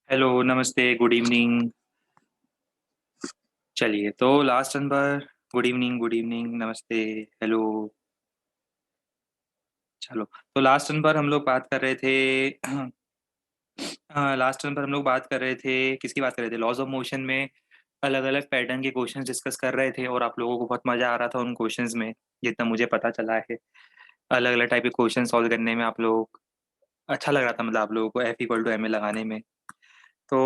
Hello, नमस्ते, good evening. चलिए, तो लास्ट नंबर। गुड इवनिंग, नमस्ते। हेलो। चलो, तो लास्ट नंबर हम लोग बात कर रहे थे। लास्ट नंबर हम लोग बात कर रहे थे, किसकी बात कर रहे थे? लॉज ऑफ मोशन में अलग अलग पैटर्न के क्वेश्चंस डिस्कस कर रहे थे, और आप लोगों को बहुत मजा आ रहा था उन क्वेश्चंस में, जितना मुझे पता चला है। अलग अलग टाइप के क्वेश्चन सॉल्व करने में आप लोग अच्छा लग रहा था, मतलब आप लोगों को F=ma लगाने में। तो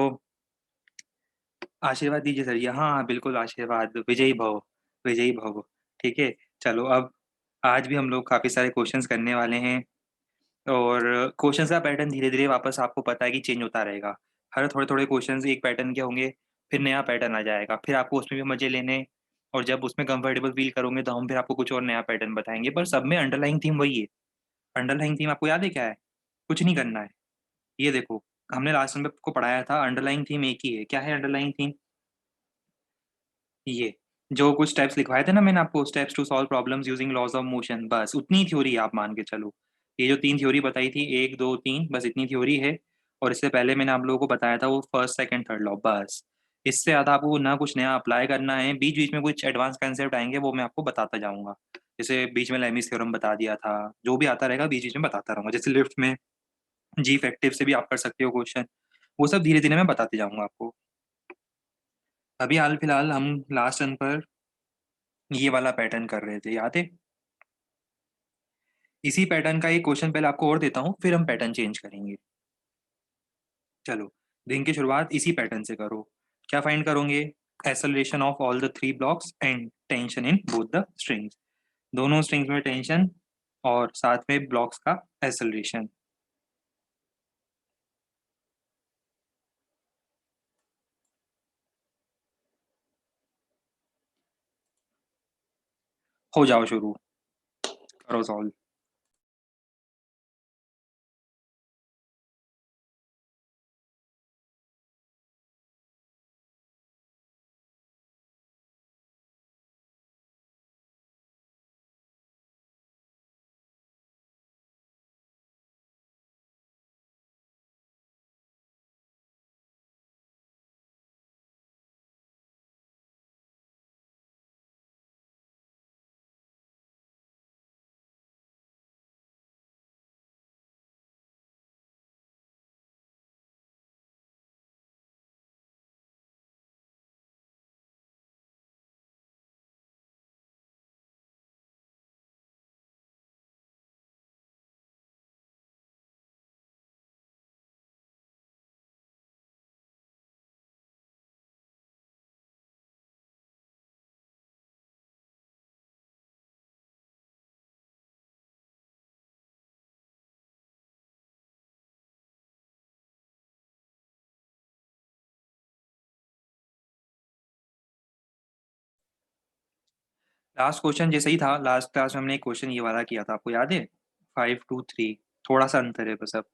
आशीर्वाद दीजिए सर, ये हाँ हाँ, बिल्कुल आशीर्वाद, विजयी भव। विजयी भव। ठीक है। चलो, अब आज भी हम लोग काफ़ी सारे क्वेश्चंस करने वाले हैं, और क्वेश्चंस का पैटर्न धीरे धीरे वापस आपको पता है कि चेंज होता रहेगा। हर थोड़े थोड़े क्वेश्चंस एक पैटर्न के होंगे, फिर नया पैटर्न आ जाएगा, फिर आपको उसमें भी मजे लेने। और जब उसमें कंफर्टेबल फील करोगे तो हम फिर आपको कुछ और नया पैटर्न बताएंगे, पर सब में अंडरलाइंग थीम वही है। अंडरलाइंग थीम आपको याद है क्या है? कुछ नहीं करना है। ये देखो, हमने लास्ट में आपको पढ़ाया था, अंडरलाइंग थीम एक ही है। क्या है अंडरलाइंग थीम? ये जो कुछ स्टेप्स लिखवाए थे ना मैंने आपको, steps to solve problems using laws of motion, बस उतनी थ्योरी आप मान के चलो। ये जो 3 थ्योरी बताई थी, 1 2 3, बस इतनी थ्योरी है। और इससे पहले मैंने आप लोगों को बताया था वो फर्स्ट सेकंड थर्ड लॉ, बस। इससे ज़्यादा आपको ना कुछ नया अप्लाई करना है। बीच बीच में कुछ एडवांस कंसेप्ट आएंगे, वो मैं आपको बताता जाऊंगा। जैसे बीच में लेमिस थ्योरम बता दिया था। जो भी आता रहेगा बीच बीच में बताता रहूंगा, जैसे लिफ्ट में जी इफेक्टिव से भी आप कर सकते हो क्वेश्चन। वो सब धीरे धीरे मैं बताते जाऊंगा आपको। अभी हाल फिलहाल हम लास्ट रन पर ये वाला पैटर्न कर रहे थे, याद है? इसी पैटर्न का एक क्वेश्चन पहले आपको और देता हूँ, फिर हम पैटर्न चेंज करेंगे। चलो, दिन की शुरुआत इसी पैटर्न से करो। क्या फाइंड करोगे? Acceleration of all the 3 blocks and tension in both the strings. दोनों स्ट्रिंग्स में टेंशन, और साथ में ब्लॉक्स का एक्सेलरेशन। हो जाओ शुरू, करो सॉल्व। लास्ट क्वेश्चन जैसे ही था, लास्ट क्लास में हमने एक क्वेश्चन ये वाला किया था, आपको याद है? 5 2 3। थोड़ा सा अंतर है बस, अब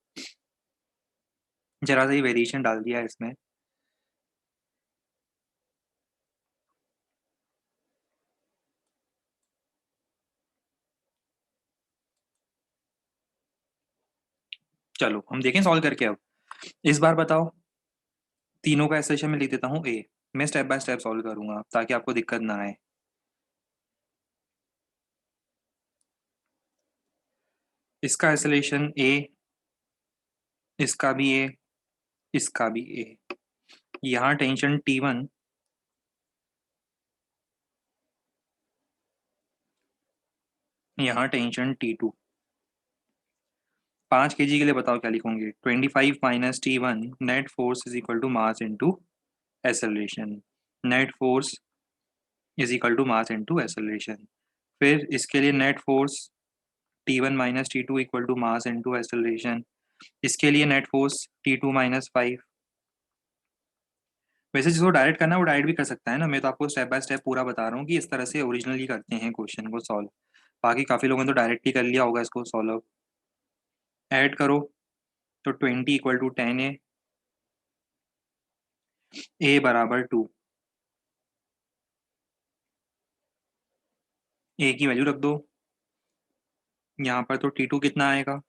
जरा सा ही वेरिएशन डाल दिया है इसमें। चलो, हम देखें सॉल्व करके अब। इस बार बताओ, तीनों का एक्सप्रेशन में लिख देता हूँ ए। मैं स्टेप बाय स्टेप सॉल्व करूंगा ताकि आपको दिक्कत ना आए। इसका एक्सेलरेशन ए, इसका भी ए, इसका भी ए। यहाँ टेंशन T1, यहाँ टेंशन T2। 5 kg के लिए बताओ क्या लिखोगे? 25 minus T1 net force is equal to mass into acceleration. Net force is equal to mass into acceleration. फिर इसके लिए net force T1 minus T2 equal to mass into acceleration. इसके लिए नेट फोर्स T2 माइनस 5। वैसे जिसको direct करना है वो डायरेक्ट भी कर सकता है ना, मैं तो आपको स्टेप बाय स्टेप पूरा बता रहा हूँ कि इस तरह से ओरिजिनली करते हैं क्वेश्चन को सॉल्व। बाकी काफ़ी लोगों ने तो डायरेक्ट ही कर लिया होगा इसको सॉल्व। ऐड करो तो 20 इक्वल टू 10 ए बराबर 2। ए की वैल्यू रख दो यहाँ पर, तो T2 कितना आएगा?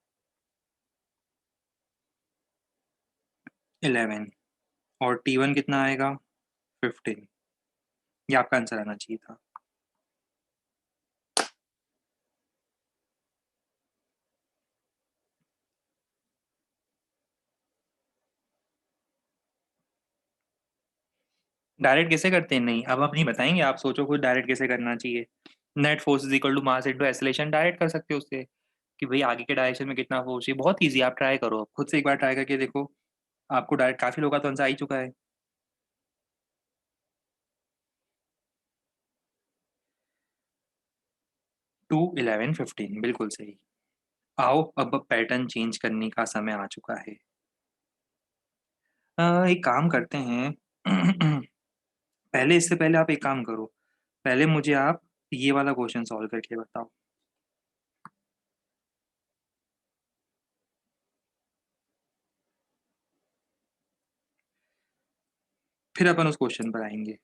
11। और T1 कितना आएगा? 15। ये आपका आंसर आना चाहिए था। डायरेक्ट कैसे करते हैं? नहीं, अब आप नहीं बताएंगे, आप सोचो खुद डायरेक्ट कैसे करना चाहिए। Net force is equal to mass into acceleration, direct कर सकते हो उससे कि भाई आगे के डायरेक्शन में कितना फोर्स है। बहुत ईजी, आप ट्राई करो, खुद से एक बार ट्राई करके देखो। आपको डायरेक्ट काफी लोगों का तो आंसर आ ही चुका है। 2, 11, 15 बिल्कुल सही। आओ अब पैटर्न चेंज करने का समय आ चुका है। एक काम करते हैं पहले, इससे पहले आप एक काम करो, पहले मुझे आप ये वाला क्वेश्चन सॉल्व करके बताओ, फिर अपन उस क्वेश्चन पर आएंगे।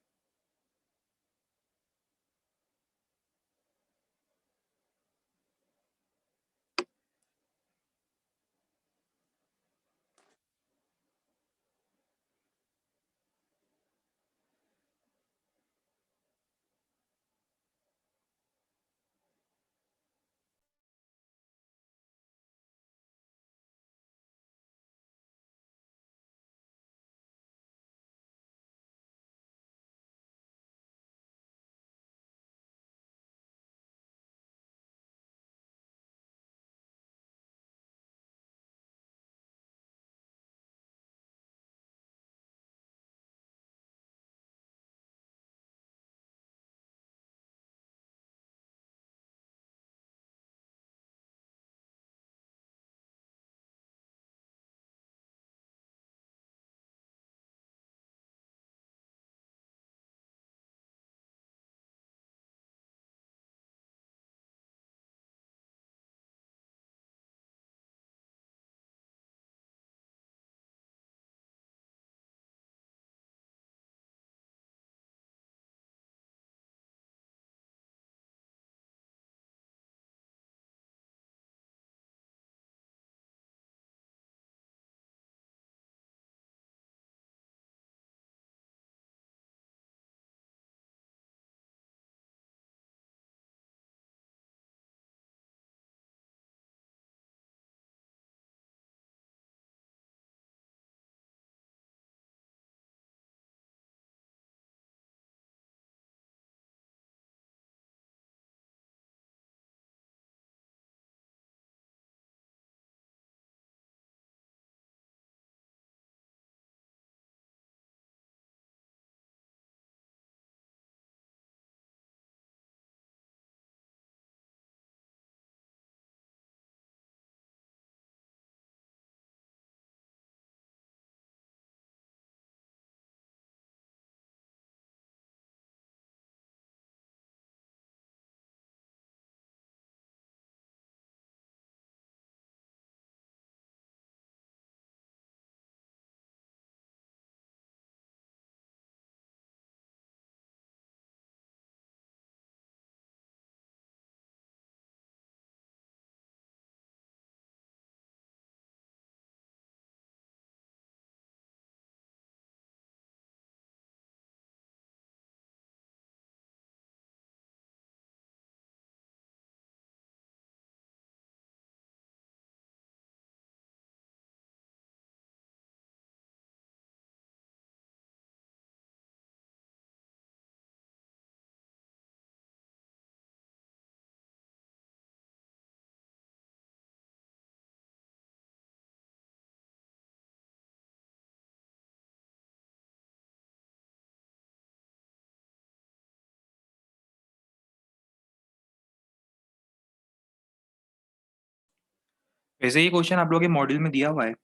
वैसे ये क्वेश्चन आप लोगों के मॉड्यूल में दिया हुआ है,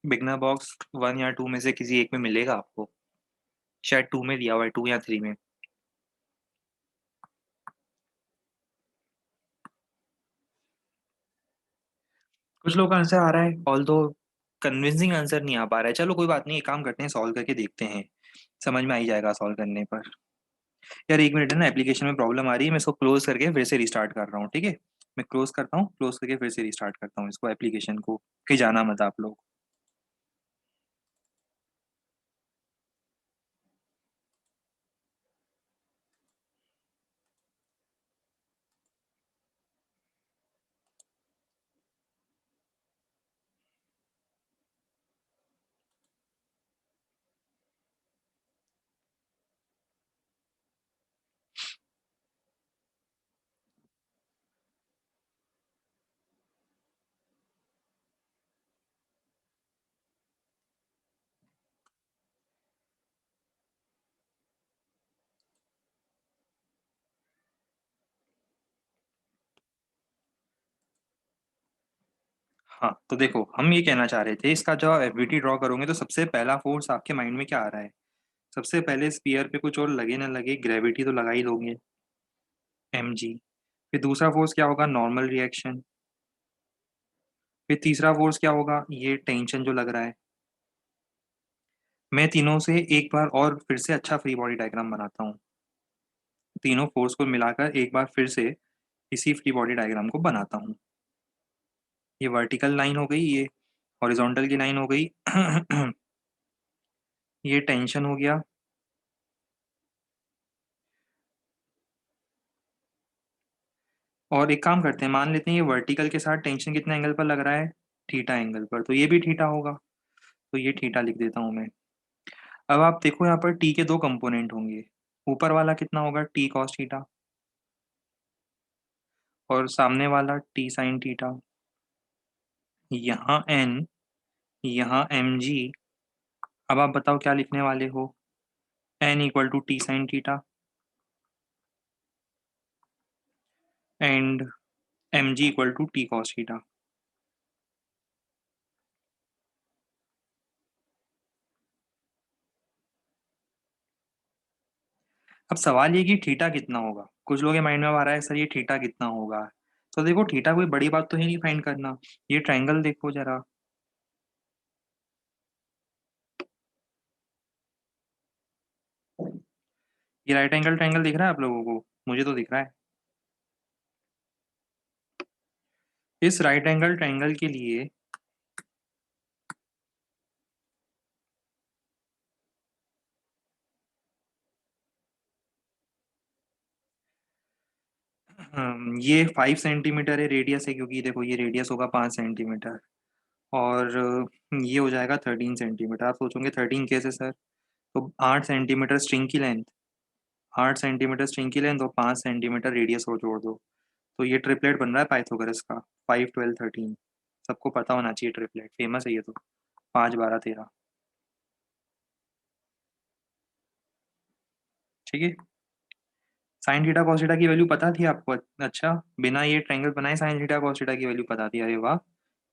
बिगनर बॉक्स 1 या 2 में से किसी एक में मिलेगा आपको। शायद 2 में दिया हुआ है, 2 या 3 में। कुछ लोगों का आंसर आ रहा है, ऑल्दो कन्विंसिंग आंसर नहीं आ पा रहा है। चलो कोई बात नहीं, एक काम करते हैं, सॉल्व करके देखते हैं, समझ में आ ही जाएगा सॉल्व करने पर। यार एक मिनट है ना, एप्लीकेशन में प्रॉब्लम आ रही है, मैं इसको क्लोज करके फिर से रिस्टार्ट कर रहा हूँ, ठीक है। मैं क्लोज करता हूँ, क्लोज करके फिर से रिस्टार्ट करता हूँ इसको, एप्लीकेशन को, कहीं जाना मत आप लोग। हाँ तो देखो, हम ये कहना चाह रहे थे, इसका जब एफवीटी ड्रॉ करोगे तो सबसे पहला फोर्स आपके माइंड में क्या आ रहा है? सबसे पहले स्पीयर पे कुछ और लगे ना लगे, ग्रेविटी तो लगा ही लोगे, mg। फिर दूसरा फोर्स क्या होगा? Normal reaction. फिर तीसरा फोर्स क्या होगा? ये टेंशन जो लग रहा है। मैं तीनों से एक बार और फिर से अच्छा फ्री बॉडी डायग्राम बनाता हूँ, तीनों फोर्स को मिलाकर एक बार फिर से इसी फ्री बॉडी डायग्राम को बनाता हूँ। ये वर्टिकल लाइन हो गई, ये हॉरिजॉन्टल की लाइन हो गई। ये टेंशन हो गया। और एक काम करते हैं, मान लेते हैं ये वर्टिकल के साथ टेंशन कितने एंगल पर लग रहा है? थीटा एंगल पर, तो ये भी थीटा होगा, तो ये थीटा लिख देता हूँ मैं। अब आप देखो यहाँ पर टी के दो कंपोनेंट होंगे, ऊपर वाला कितना होगा? टी कॉस थीटा, और सामने वाला टी साइन थीटा। यहाँ एन, यहाँ एम जी। अब आप बताओ क्या लिखने वाले हो? N equal to T sine theta and M G equal to T cos theta. अब सवाल ये कि थीटा कितना होगा, कुछ लोगों के माइंड में आ रहा है सर ये थीटा कितना होगा। तो देखो थीटा कोई बड़ी बात तो है नहीं फाइंड करना। ये ट्रायंगल देखो जरा, ये राइट एंगल ट्रायंगल दिख रहा है आप लोगों को? मुझे तो दिख रहा है। इस राइट एंगल ट्रायंगल के लिए ये 5 सेंटीमीटर है रेडियस है, क्योंकि देखो ये रेडियस होगा 5 सेंटीमीटर, और ये हो जाएगा 13 सेंटीमीटर। आप सोचोगे 13 कैसे सर? तो 8 सेंटीमीटर स्ट्रिंग की लेंथ, 8 सेंटीमीटर स्ट्रिंग की लेंथ और 5 सेंटीमीटर रेडियस को जोड़ दो, तो ये ट्रिपलेट बन रहा है पाइथागोरस का, 5 12 13। सबको पता होना चाहिए, ट्रिपलेट फेमस है ये तो, 5 12 13। ठीक है। साइन थीटा कॉस थीटा की वैल्यू पता थी आपको? अच्छा, बिना ये ट्रायंगल बनाए साइन थीटा कॉस थीटा की वैल्यू पता थी? अरे वाह,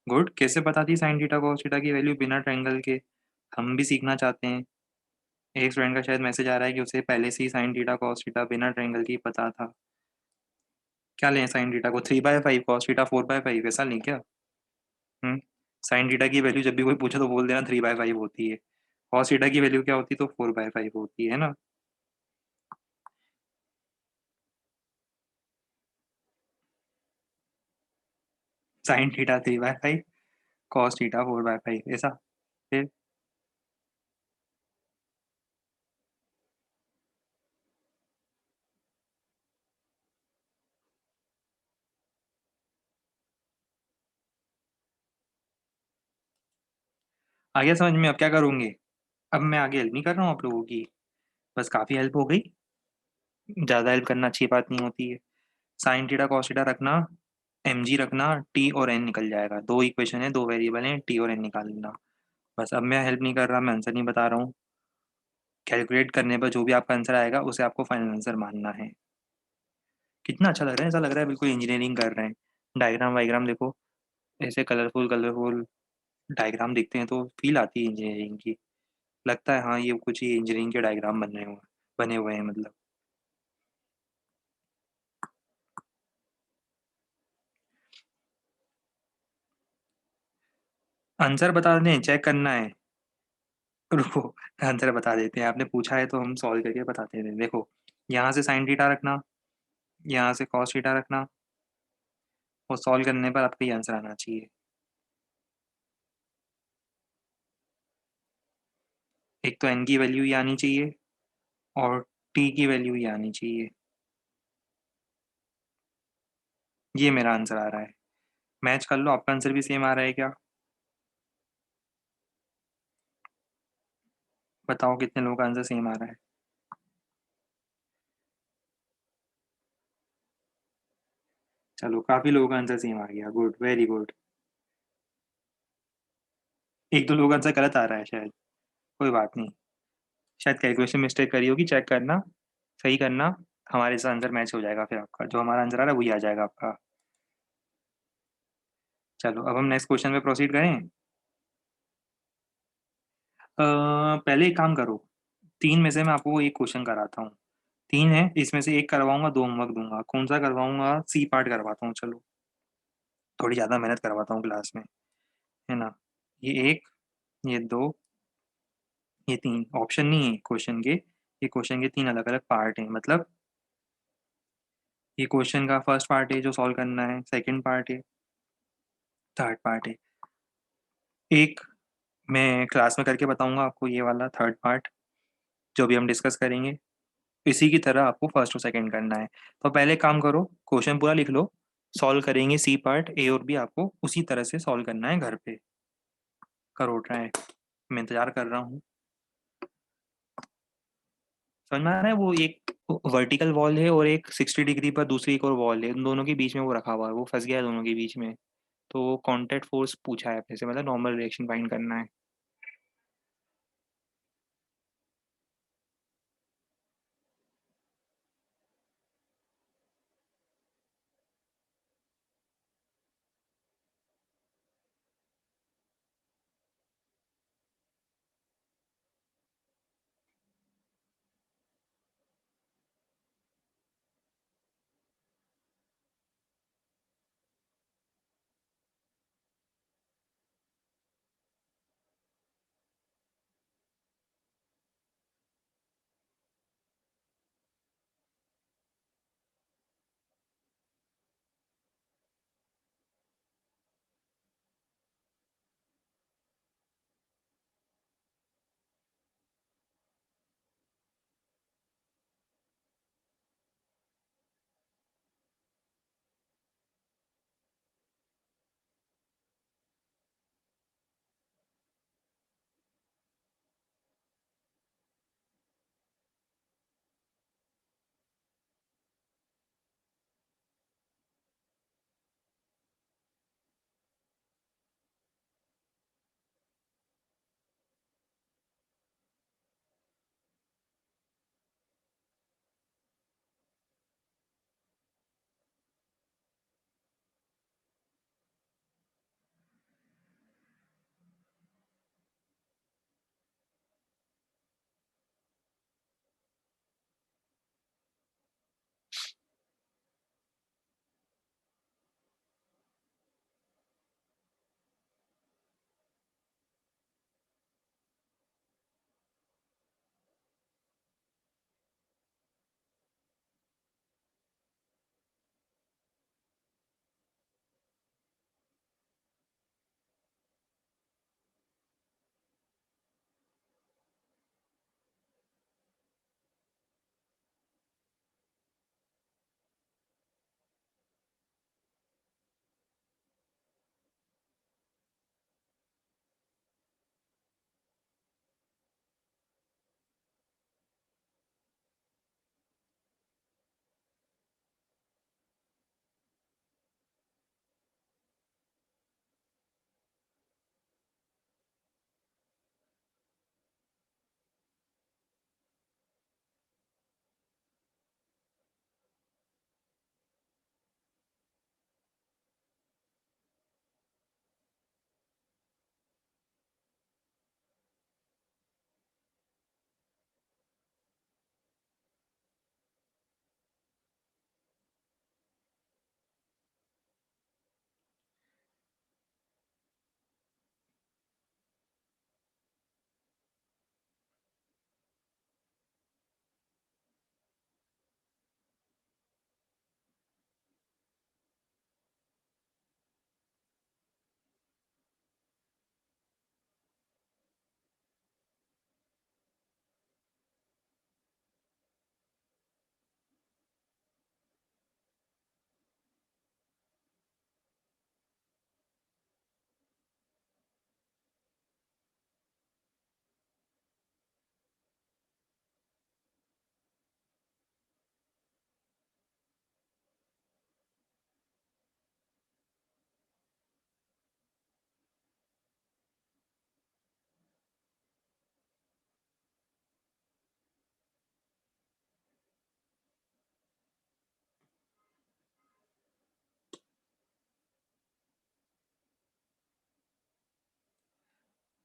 गुड। कैसे पता थी साइन थीटा कॉस थीटा की वैल्यू बिना ट्रायंगल के? हम भी सीखना चाहते हैं। एक स्टूडेंट का शायद मैसेज आ रहा है कि उसे पहले से ही साइन थीटा कॉस थीटा बिना ट्रायंगल की पता था। क्या लें साइन थीटा को? 3/5, कॉस थीटा 4/5, ऐसा लें क्या? हम्म। साइन थीटा की वैल्यू जब भी कोई पूछे तो बोल देना 3/5 होती है, कॉस थीटा की वैल्यू क्या होती है? तो 4/5 होती है ना। साइन थीटा 3/5, कॉस थीटा 4/5, ऐसा। फिर आ गया समझ में? अब क्या करूँगी? अब मैं आगे हेल्प नहीं कर रहा हूँ आप लोगों की, बस काफ़ी हेल्प हो गई। ज़्यादा हेल्प करना अच्छी बात नहीं होती है। साइन थीटा कॉस थीटा रखना, एम जी रखना, टी और एन निकल जाएगा। दो इक्वेशन है, दो वेरिएबल हैं, टी और एन निकाल लेना। बस अब मैं हेल्प नहीं कर रहा, मैं आंसर नहीं बता रहा हूँ। कैलकुलेट करने पर जो भी आपका आंसर आएगा उसे आपको फाइनल आंसर मानना है। कितना अच्छा लग रहा है, ऐसा लग रहा है बिल्कुल इंजीनियरिंग कर रहे हैं। डायग्राम वाइग्राम देखो, ऐसे कलरफुल कलरफुल डायग्राम दिखते हैं तो फील आती है इंजीनियरिंग की। लगता है हाँ, ये कुछ ही इंजीनियरिंग के डायग्राम बने हुए हैं मतलब। आंसर बता दें, चेक करना है? रुको, आंसर बता देते हैं। आपने पूछा है तो हम सॉल्व करके बताते हैं। देखो, यहाँ से साइन थीटा रखना, यहाँ से कॉस थीटा रखना, और सॉल्व करने पर आपका ये आंसर आना चाहिए। एक तो एन की वैल्यू ही आनी चाहिए, और टी की वैल्यू ही आनी चाहिए। ये मेरा आंसर आ रहा है। मैच कर लो, आपका आंसर भी सेम आ रहा है क्या? बताओ कितने लोगों का आंसर सेम आ रहा है। चलो, काफी लोगों का आंसर सेम आ गया। Good, very good. एक दो लोगों का आंसर गलत आ रहा है शायद। कोई बात नहीं। शायद कैलकुलेशन मिस्टेक करी होगी, चेक करना, सही करना। हमारे से आंसर मैच हो जाएगा, फिर आपका जो हमारा आंसर आ रहा है वही आ जाएगा आपका। चलो, अब हम नेक्स्ट क्वेश्चन पे प्रोसीड करें। पहले एक काम करो, तीन में से मैं आपको एक क्वेश्चन कराता हूँ। तीन है, इसमें से एक करवाऊंगा, दो होमवर्क दूंगा। कौन सा करवाऊंगा? सी पार्ट करवाता हूँ, चलो। थोड़ी ज़्यादा मेहनत करवाता हूँ क्लास में, है ना। ये एक, ये दो, ये तीन ऑप्शन नहीं है क्वेश्चन के, ये क्वेश्चन के तीन अलग अलग पार्ट हैं। मतलब ये क्वेश्चन का फर्स्ट पार्ट है जो सॉल्व करना है, सेकंड पार्ट है, थर्ड पार्ट है। एक मैं क्लास में करके बताऊंगा आपको, ये वाला थर्ड पार्ट जो भी हम डिस्कस करेंगे। इसी की तरह आपको फर्स्ट और सेकंड करना है। तो पहले काम करो, क्वेश्चन पूरा लिख लो। सॉल्व करेंगे सी पार्ट, ए और बी आपको उसी तरह से सॉल्व करना है घर पे। करो ट्राई, मैं इंतजार कर रहा हूँ। समझ में आ रहा है? वो एक वर्टिकल वॉल है और एक 60 डिग्री पर दूसरी एक और वॉल है, उन दोनों के बीच में वो रखा हुआ है, वो फंस गया है दोनों के बीच में। तो कॉन्टैक्ट फोर्स पूछा है अपने से, मतलब नॉर्मल रिएक्शन फाइंड करना है।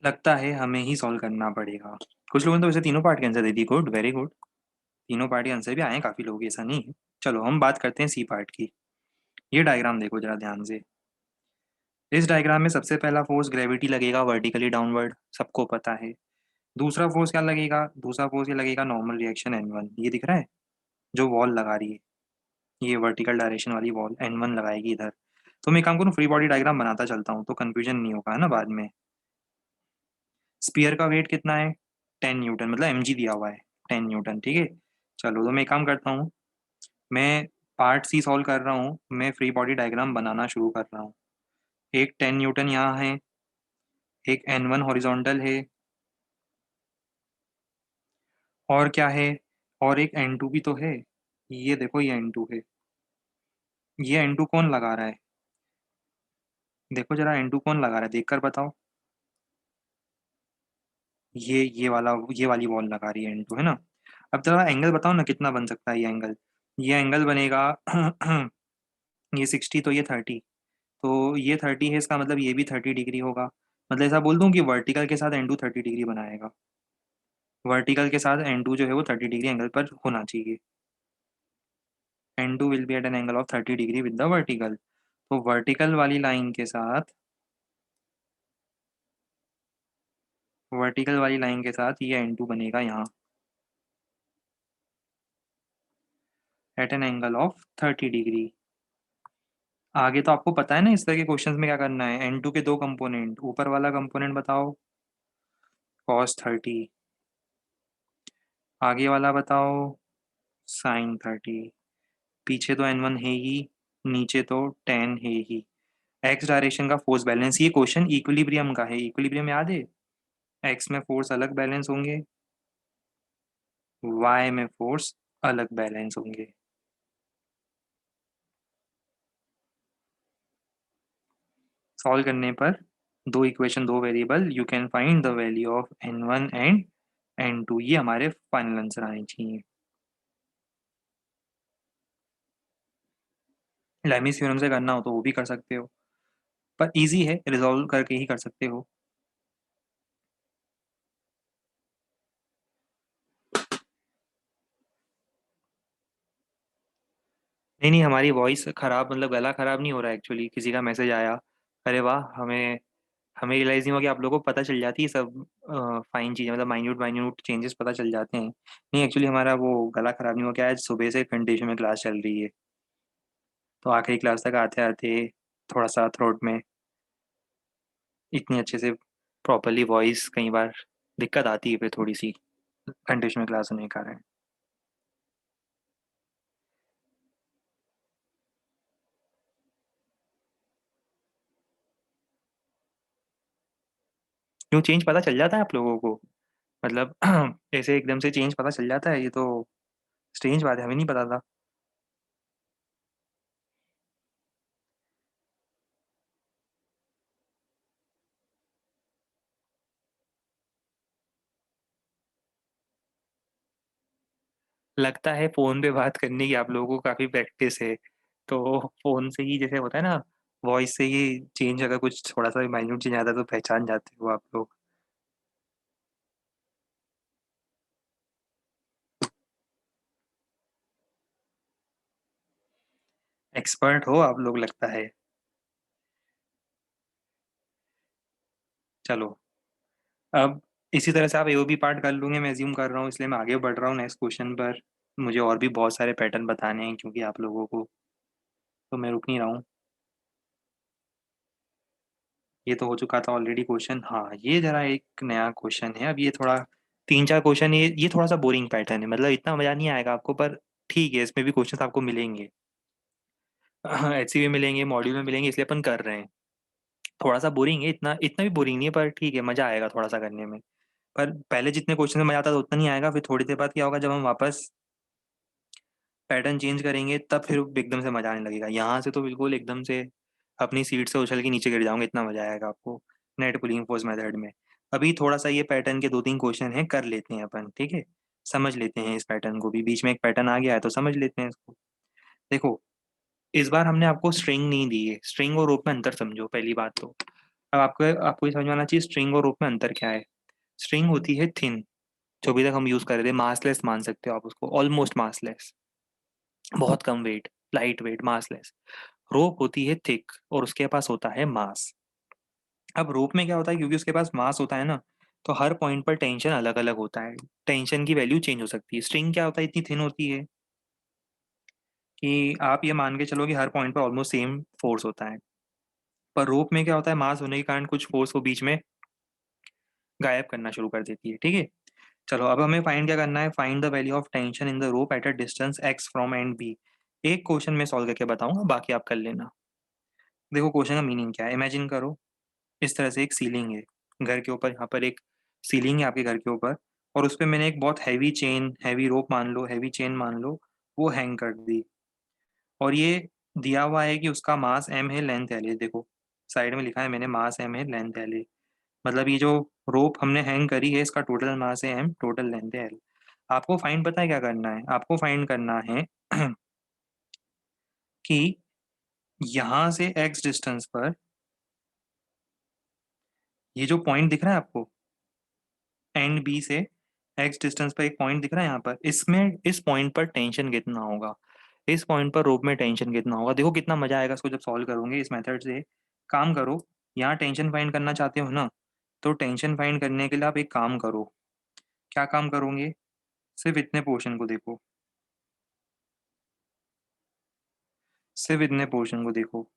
लगता है हमें ही सॉल्व करना पड़ेगा। कुछ लोगों ने तो वैसे तीनों पार्ट के आंसर दे दी, गुड, वेरी गुड। तीनों पार्ट के आंसर भी आए हैं काफी लोग, ऐसा नहीं है। चलो हम बात करते हैं सी पार्ट की। ये डायग्राम देखो जरा ध्यान से। इस डायग्राम में सबसे पहला फोर्स ग्रेविटी लगेगा वर्टिकली डाउनवर्ड, सबको पता है। दूसरा फोर्स क्या लगेगा? दूसरा फोर्स ये लगेगा नॉर्मल रिएक्शन N1, ये दिख रहा है जो वॉल लगा रही है, ये वर्टिकल डायरेक्शन वाली वॉल N1 लगाएगी इधर। तो मैं एक काम करूँ, फ्री बॉडी डायग्राम बनाता चलता हूँ तो कंफ्यूजन नहीं होगा, है ना बाद में। स्पीयर का वेट कितना है? 10 न्यूटन, मतलब mg दिया हुआ है 10 न्यूटन, ठीक है। चलो तो मैं एक काम करता हूँ, मैं पार्ट सी सॉल्व कर रहा हूँ, मैं फ्री बॉडी डायग्राम बनाना शुरू कर रहा हूँ। एक 10 न्यूटन यहाँ है, एक N1 हॉरिजॉन्टल है, और क्या है, और एक N2 भी तो है। ये देखो ये N2 है। ये N2 कौन लगा रहा है? देखो जरा N2 कौन लगा रहा है, देखकर बताओ। ये वाली वॉल लगा रही है N2, है ना। अब जरा एंगल बताओ ना कितना बन सकता है ये एंगल। ये एंगल बनेगा ये 60 तो ये 30, तो ये 30 है, इसका मतलब ये भी 30 डिग्री होगा। मतलब ऐसा बोल दूं कि वर्टिकल के साथ N2 30 डिग्री बनाएगा। वर्टिकल के साथ N2 जो है वो 30 डिग्री एंगल पर होना चाहिए। N2 will be at an angle of 30 degree with the vertical. तो वर्टिकल वाली लाइन के साथ ये N2 बनेगा यहाँ at an angle of 30 degree. आगे तो आपको पता है ना इस तरह के क्वेश्चंस में क्या करना है। N2 के दो कंपोनेंट, ऊपर वाला कंपोनेंट बताओ cos 30, आगे वाला बताओ sin 30। पीछे तो N1 है ही, नीचे तो tan है ही। एक्स डायरेक्शन का फोर्स बैलेंस, ये क्वेश्चन इक्विलिब्रियम का है, इक्विलिब्रियम याद है। एक्स में फोर्स अलग बैलेंस होंगे, वाई में फोर्स अलग बैलेंस होंगे। सॉल्व करने पर दो इक्वेशन दो variable, you can find the value of N1 and N2, ये हमारे फाइनल आंसर आने चाहिए। लेमिस थ्योरम से करना हो तो वो भी कर सकते हो, पर इजी है, रिजॉल्व करके ही कर सकते हो। नहीं नहीं, हमारी वॉइस खराब, मतलब गला खराब नहीं हो रहा है एक्चुअली, किसी का मैसेज आया। अरे वाह, हमें हमें रियलाइज नहीं हुआ कि आप लोगों को पता चल जाती है सब फाइन चीज़ें, मतलब माइन्यूट माइन्यूट चेंजेस पता चल जाते हैं। नहीं एक्चुअली हमारा वो गला खराब नहीं हुआ, क्या है, सुबह से कंटिन्यू में क्लास चल रही है, तो आखिरी क्लास तक आते आते थोड़ा सा थ्रोट में इतनी अच्छे से प्रॉपरली वॉइस कई बार दिक्कत आती है, फिर थोड़ी सी कंटिन्यू में क्लास होने के कारण। क्यों, चेंज पता चल जाता है आप लोगों को? मतलब ऐसे एकदम से चेंज पता चल जाता है, ये तो स्ट्रेंज बात है, हमें नहीं पता था। लगता है फोन पे बात करने की आप लोगों को काफी प्रैक्टिस है, तो फोन से ही जैसे होता है ना, वॉइस से ही चेंज, अगर कुछ थोड़ा सा माइन्यूट चेंज आता है तो पहचान जाते हो आप लोग। एक्सपर्ट हो आप लोग लगता है। चलो, अब इसी तरह से आप एओबी पार्ट कर लूंगे, मैं एज्यूम कर रहा हूँ, इसलिए मैं आगे बढ़ रहा हूँ नेक्स्ट क्वेश्चन पर। मुझे और भी बहुत सारे पैटर्न बताने हैं क्योंकि आप लोगों को, तो मैं रुक नहीं रहा हूँ। ये तो हो चुका था ऑलरेडी क्वेश्चन, हाँ ये जरा एक नया क्वेश्चन है। अब ये थोड़ा तीन चार क्वेश्चन, ये थोड़ा सा बोरिंग पैटर्न है, मतलब इतना मजा नहीं आएगा आपको, पर ठीक है, इसमें भी क्वेश्चन आपको मिलेंगे। एचसी में मिलेंगे, मॉड्यूल में मिलेंगे, इसलिए अपन कर रहे हैं। थोड़ा सा बोरिंग है, इतना इतना भी बोरिंग नहीं है, पर ठीक है, मजा आएगा थोड़ा सा करने में। पर पहले जितने क्वेश्चन में मजा आता था उतना नहीं आएगा, फिर थोड़ी देर बाद क्या होगा, जब हम वापस पैटर्न चेंज करेंगे तब फिर एकदम से मजा आने लगेगा। यहाँ से तो बिल्कुल एकदम से अपनी सीट से उछल के नीचे गिर जाओगे, इतना मजा आएगा आपको नेट पुलिंग फोर्स मेथड में। अभी थोड़ा सा ये पैटर्न के दो तीन क्वेश्चन हैं, कर लेते हैं अपन, ठीक है। समझ लेते हैं इस पैटर्न को भी, बीच में एक पैटर्न आ गया है तो समझ लेते हैं इसको। देखो, इस बार हमने आपको स्ट्रिंग नहीं दी है, स्ट्रिंग और रोप में अंतर समझो पहली बात तो। अब आपको आपको ये समझ में आना चाहिए स्ट्रिंग और रोप में अंतर क्या है। स्ट्रिंग होती है थिन, जो अभी तक हम यूज कर रहे थे, मासलेस मान सकते हो आप उसको, ऑलमोस्ट मासलेस, बहुत कम वेट, लाइट वेट, मासलेस। रोप होती है थिक और उसके पास होता है मास। अब रोप में क्या होता है, क्योंकि उसके पास मास होता है ना, तो हर पॉइंट पर टेंशन अलग अलग होता है, टेंशन की वैल्यू चेंज हो सकती है। स्ट्रिंग क्या होता है, इतनी थिन होती है कि आप ये मान के चलो कि हर पॉइंट पर ऑलमोस्ट सेम फोर्स होता है। पर रोप में क्या होता है, मास होने के कारण कुछ फोर्स को बीच में गायब करना शुरू कर देती है। ठीक है, चलो अब हमें फाइंड क्या करना है, find the value of tension in the rope at a distance x from end B. एक क्वेश्चन में सॉल्व करके बताऊंगा, बाकी आप कर लेना। देखो क्वेश्चन का मीनिंग क्या है, इमेजिन करो इस तरह से एक सीलिंग है घर के ऊपर, यहाँ पर एक सीलिंग है आपके घर के ऊपर, और उस पर मैंने एक बहुत हैवी चेन, हैवी रोप मान लो, हैवी चेन मान लो, वो हैंग कर दी। और ये दिया हुआ है कि उसका मास m है, लेंथ l है। देखो साइड में लिखा है मैंने, मास m है, लेंथ l है। मतलब ये जो रोप हमने हैंग करी है, इसका टोटल मास है m, टोटल लेंथ है l। आपको फाइंड पता है क्या करना है, आपको फाइंड करना है कि यहाँ से x डिस्टेंस पर, ये जो पॉइंट दिख रहा है आपको एंड बी से x डिस्टेंस पर एक पॉइंट दिख रहा है यहाँ पर, इसमें इस पॉइंट पर टेंशन कितना होगा, इस पॉइंट पर रोप में टेंशन कितना होगा। देखो कितना मजा आएगा इसको जब सॉल्व करोगे इस मेथड से। काम करो, यहाँ टेंशन फाइंड करना चाहते हो ना, तो टेंशन फाइंड करने के लिए आप एक काम करो। क्या काम करोगे, सिर्फ इतने पोर्शन को देखो, सिर्फ इतने पोर्शन को देखो,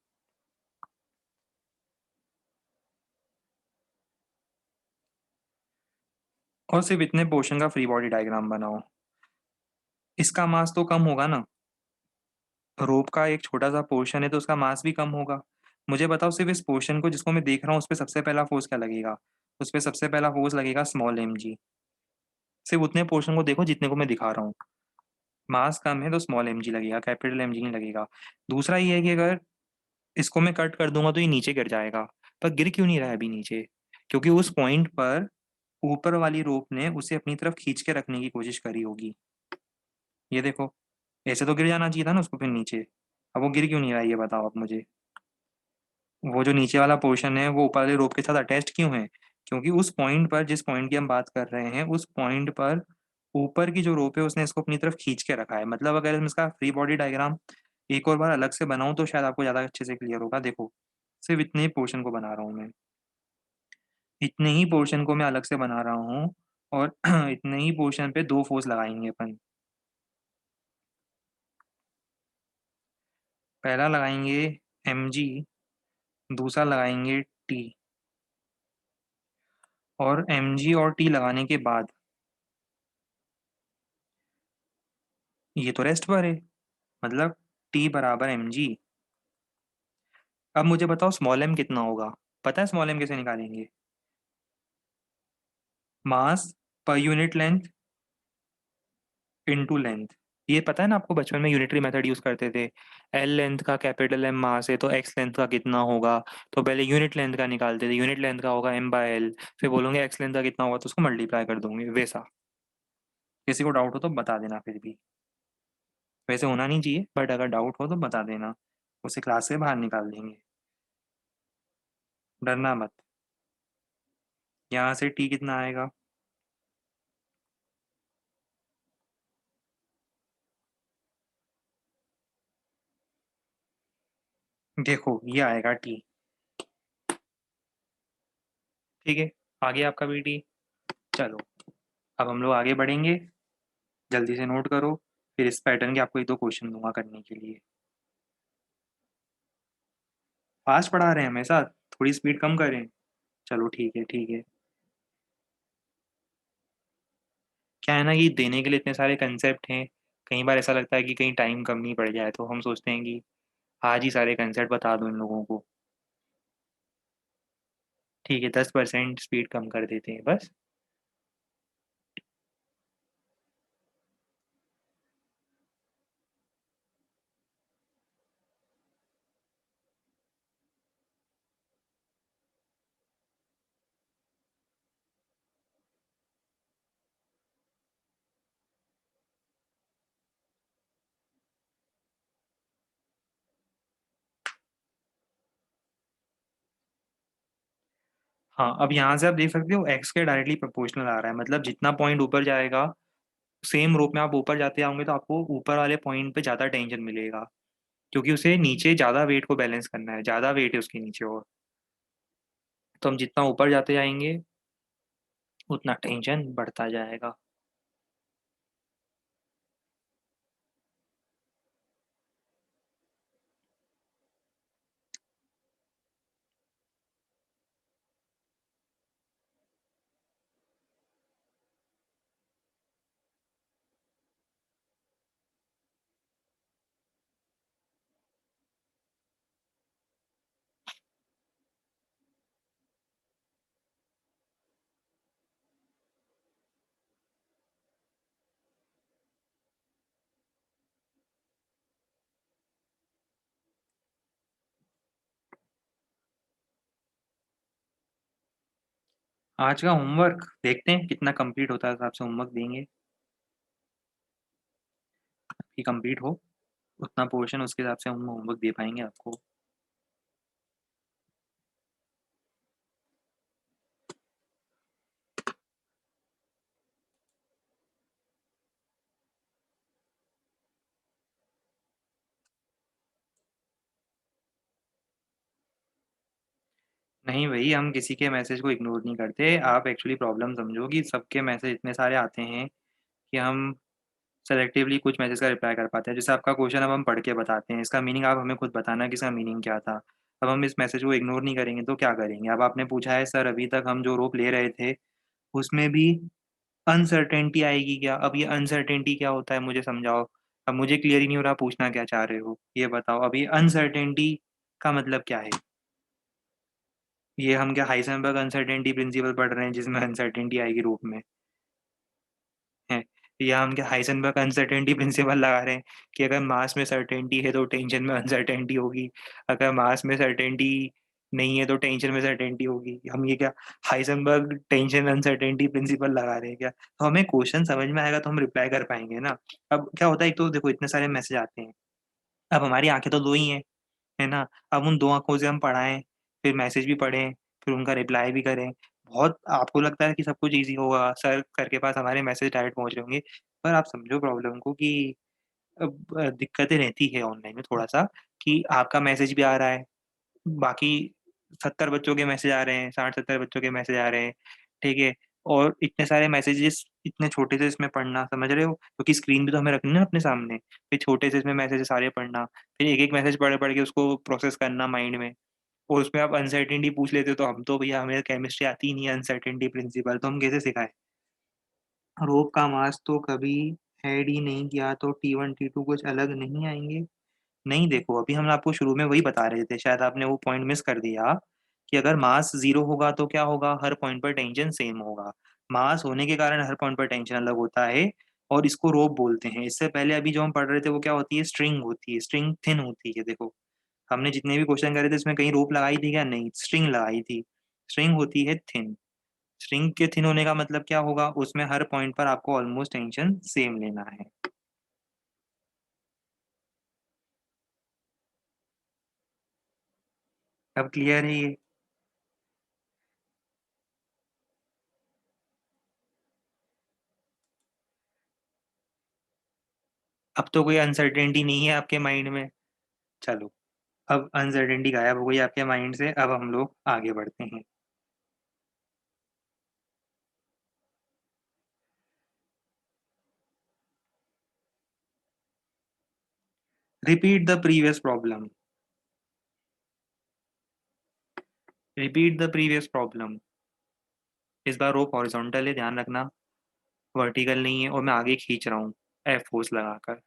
और सिर्फ इतने पोर्शन का फ्री बॉडी डायग्राम बनाओ। इसका मास तो कम होगा ना, रोप का एक छोटा सा पोर्शन है तो उसका मास भी कम होगा। मुझे बताओ सिर्फ इस पोर्शन को जिसको मैं देख रहा हूँ, उस पर सबसे पहला फोर्स क्या लगेगा, उस पर सबसे पहला फोर्स लगेगा स्मॉल एम जी। सिर्फ उतने पोर्शन को देखो जितने को मैं दिखा रहा हूँ। मास कम है तो स्मॉल एम जी लगेगा, कैपिटल एम जी नहीं लगेगा। दूसरा ये है कि अगर इसको मैं कट कर दूंगा तो ये नीचे गिर जाएगा। पर गिर क्यों नहीं रहा है अभी नीचे, क्योंकि उस पॉइंट पर ऊपर वाली रोप ने उसे अपनी तरफ खींच के रखने की कोशिश करी होगी। ये देखो, ऐसे तो गिर जाना चाहिए था ना उसको फिर नीचे। अब वो गिर क्यों नहीं रहा है, ये बताओ आप मुझे। वो जो नीचे वाला पोर्शन है वो ऊपर वाले रोप के साथ अटैच्ड क्यों है, क्योंकि उस पॉइंट पर, जिस पॉइंट की हम बात कर रहे हैं, उस पॉइंट पर ऊपर की जो रोप है उसने इसको अपनी तरफ खींच के रखा है। मतलब अगर हम इसका फ्री बॉडी डायग्राम एक और बार अलग से बनाऊं तो शायद आपको ज्यादा अच्छे से क्लियर होगा। देखो सिर्फ इतने ही पोर्शन को बना रहा हूँ मैं, इतने ही पोर्शन को मैं अलग से बना रहा हूँ, और इतने ही पोर्शन पे दो फोर्स लगाएंगे अपन। पहला लगाएंगे एम जी, दूसरा लगाएंगे टी। और एम जी और टी लगाने के बाद ये तो रेस्ट पर है, मतलब टी बराबर एम जी। अब मुझे बताओ स्मॉल एम कितना होगा, पता है स्मॉल एम कैसे निकालेंगे, मास per unit length into length. ये पता है ना आपको, बचपन में यूनिटरी मेथड यूज करते थे। एल लेंथ का कैपिटल एम मास है तो एक्स लेंथ का कितना होगा, तो पहले यूनिट लेंथ का निकालते थे, यूनिट लेंथ का होगा एम बाय एल, फिर बोलोगे एक्स लेंथ का कितना होगा तो उसको मल्टीप्लाई कर दोगे। वैसा किसी को डाउट हो तो बता देना फिर भी, वैसे होना नहीं चाहिए बट अगर डाउट हो तो बता देना, उसे क्लास से बाहर निकाल देंगे। डरना मत। यहाँ से टी कितना आएगा, देखो ये आएगा टी। ठीक है, आगे आपका भी टी। चलो अब हम लोग आगे बढ़ेंगे, जल्दी से नोट करो, फिर इस पैटर्न के आपको एक दो क्वेश्चन दूंगा करने के लिए। फास्ट पढ़ा रहे हैं हमेशा, थोड़ी स्पीड कम करें। चलो ठीक है ठीक है। क्या है ना कि देने के लिए इतने सारे कंसेप्ट हैं, कई बार ऐसा लगता है कि कहीं टाइम कम नहीं पड़ जाए, तो हम सोचते हैं कि आज ही सारे कंसेप्ट बता दो इन लोगों को। ठीक है, 10% स्पीड कम कर देते हैं बस। हाँ, अब यहाँ से आप देख सकते हो x के डायरेक्टली प्रोपोर्शनल आ रहा है, मतलब जितना पॉइंट ऊपर जाएगा, सेम रोप में आप ऊपर जाते जाओगे तो आपको ऊपर वाले पॉइंट पे ज़्यादा टेंशन मिलेगा, क्योंकि उसे नीचे ज़्यादा वेट को बैलेंस करना है, ज़्यादा वेट है उसके नीचे और। तो हम जितना ऊपर जाते जाएँगे, उतना टेंशन बढ़ता जाएगा। आज का होमवर्क देखते हैं कितना कंप्लीट होता है, उस हिसाब से होमवर्क देंगे, कि कंप्लीट हो, उतना पोर्शन उसके हिसाब से हम होमवर्क दे पाएँगे आपको। नहीं भई, हम किसी के मैसेज को इग्नोर नहीं करते। आप एक्चुअली प्रॉब्लम समझो कि सबके मैसेज इतने सारे आते हैं कि हम सेलेक्टिवली कुछ मैसेज का रिप्लाई कर पाते हैं। जैसे आपका क्वेश्चन अब हम पढ़ के बताते हैं, इसका मीनिंग आप हमें खुद बताना कि इसका मीनिंग क्या था। अब हम इस मैसेज को इग्नोर नहीं करेंगे तो क्या करेंगे? अब आपने पूछा है सर अभी तक हम जो रोप ले रहे थे, उसमें भी अनसर्टेनिटी आएगी क्या? अब ये अनसर्टेनिटी क्या होता है मुझे समझाओ। अब मुझे क्लियर ही नहीं हो रहा पूछना क्या चाह रहे हो? ये बताओ। अब ये अनसर्टेनिटी का मतलब क्या है? ये हम क्या हाइसेनबर्ग अनसर्टेनिटी प्रिंसिपल पढ़ रहे हैं जिसमें अनसर्टेनिटी आएगी रूप में, हैं? या हम क्या हाइसेनबर्ग अनसर्टेनिटी प्रिंसिपल लगा रहे हैं कि अगर मास में सर्टेनिटी है तो टेंशन में अनसर्टेनिटी होगी, अगर मास में सर्टेनिटी नहीं है तो टेंशन में सर्टेनिटी होगी। हम ये क्या हाइसेनबर्ग टेंशन अनसर्टेनिटी प्रिंसिपल लगा रहे हैं क्या? तो हमें क्वेश्चन समझ में आएगा तो हम रिप्लाई कर पाएँगे ना। अब क्या होता है, एक तो देखो इतने सारे मैसेज आते हैं, अब हमारी आँखें तो 2 ही हैं। है ना? अब उन 2 आँखों से हम पढ़ाएँ, फिर मैसेज भी पढ़ें, फिर उनका रिप्लाई भी करें। बहुत आपको लगता है कि सब कुछ ईज़ी होगा, सर के पास हमारे मैसेज डायरेक्ट पहुँच रहे होंगे, पर आप समझो प्रॉब्लम को कि दिक्कतें रहती है ऑनलाइन में थोड़ा-सा कि आपका मैसेज भी आ रहा है, बाकी 70 बच्चों के मैसेज आ रहे हैं, 60-70 बच्चों के मैसेज आ रहे हैं, ठीक है? और इतने सारे मैसेजेस इतने छोटे से इसमें पढ़ना, समझ रहे हो? क्योंकि स्क्रीन भी तो हमें रखनी है ना अपने सामने, फिर छोटे से इसमें मैसेजेस सारे पढ़ना, फिर एक-एक मैसेज पढ़-पढ़ के उसको प्रोसेस करना माइंड में। और उसमें आप अनसर्टेनिटी पूछ लेते हो तो हम तो भैया हमें केमिस्ट्री आती ही नहीं है अनसर्टेनिटी प्रिंसिपल तो हम कैसे सिखाएँ? रोप का मास तो कभी ऐड ही नहीं किया तो T1 T2 कुछ अलग नहीं आएँगे? नहीं देखो अभी हम आपको शुरू में वही बता रहे थे, शायद आपने वो पॉइंट मिस कर दिया कि अगर मास 0 होगा तो क्या होगा? हर पॉइंट पर टेंशन सेम होगा। मास होने के कारण हर पॉइंट पर टेंशन अलग होता है और इसको रोप बोलते हैं। इससे पहले अभी जो हम पढ़ रहे थे वो क्या होती है? स्ट्रिंग होती है, स्ट्रिंग थिन होती है देखो। हमने जितने भी क्वेश्चन करे थे इसमें कहीं रोप लगाई थी क्या? नहीं, स्ट्रिंग लगाई थी। स्ट्रिंग होती है थिन। स्ट्रिंग के थिन होने का मतलब क्या होगा? उसमें हर पॉइंट पर आपको ऑलमोस्ट टेंशन सेम लेना है। अब क्लियर है ये? अब तो कोई अनसर्टेनिटी नहीं है आपके माइंड में? चलो, अब अनसर्टेनिटी गायब हो गई आपके माइंड से, अब हम लोग आगे बढ़ते हैं। Repeat the previous problem, repeat the previous problem. इस बार रोप हॉरिज़ॉन्टल है, ध्यान रखना, वर्टिकल नहीं है और मैं आगे खींच रहा हूँ, एफ फोर्स लगाकर।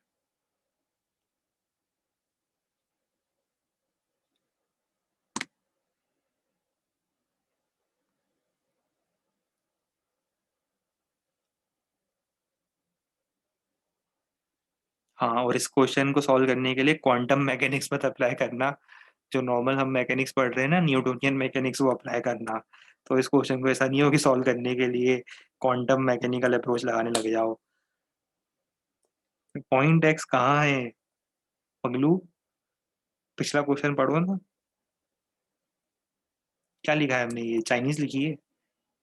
हाँ, और इस क्वेश्चन को सॉल्व करने के लिए क्वांटम मैकेनिक्स मत अप्लाई करना, जो नॉर्मल हम मैकेनिक्स पढ़ रहे हैं ना, न्यूटोनियन मैकेनिक्स वो अप्लाई करना। तो इस क्वेश्चन को ऐसा नहीं हो कि सॉल्व करने के लिए क्वांटम मैकेनिकल अप्रोच लगाने लग जाओ। पॉइंट एक्स कहाँ है? पगलू, पिछला क्वेश्चन पढ़ो ना। क्या लिखा है हमने? ये चाइनीज लिखी है?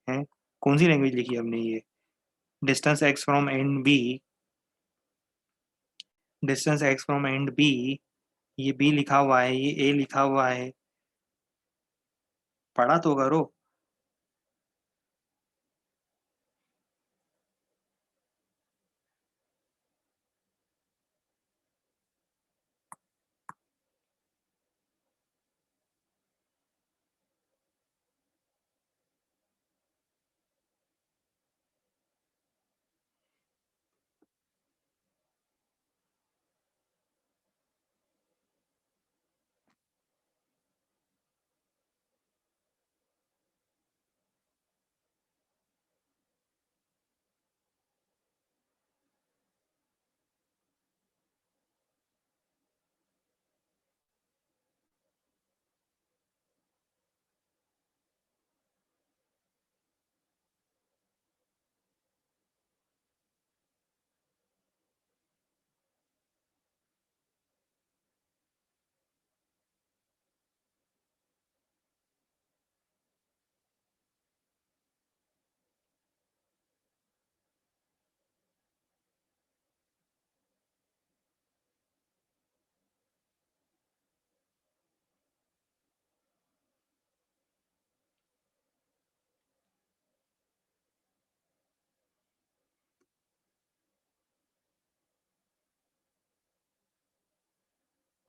हैं? कौन सी लैंग्वेज लिखी है हमने ये? Distance X from end B, distance X from end B, ये बी लिखा हुआ है, ये ए लिखा हुआ है, पढ़ा तो करो।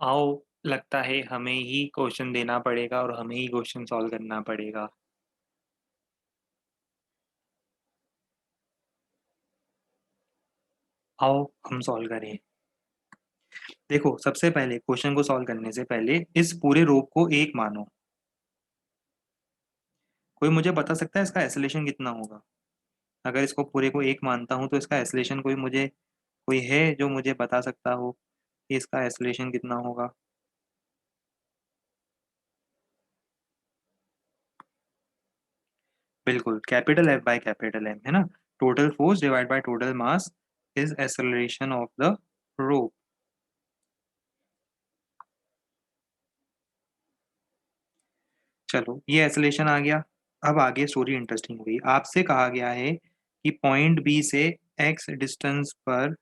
आओ, लगता है हमें ही क्वेश्चन देना पड़ेगा और हमें ही क्वेश्चन सॉल्व करना पड़ेगा। आओ हम सॉल्व करें। देखो, सबसे पहले क्वेश्चन को सॉल्व करने से पहले इस पूरे रोप को एक मानो। कोई मुझे बता सकता है इसका एसोलेशन कितना होगा? अगर इसको पूरे को एक मानता हूँ तो इसका एसोलेशन कोई है जो मुझे बता सकता हो कि इसका एसोलेशन कितना होगा? बिल्कुल, capital F by capital M, है ना? Total force divide by total mass is acceleration of the rope. चलो, ये एक्सेलरेशन आ गया। अब आगे स्टोरी इंटरेस्टिंग हुई। आपसे कहा गया है कि पॉइंट बी से एक्स डिस्टेंस पर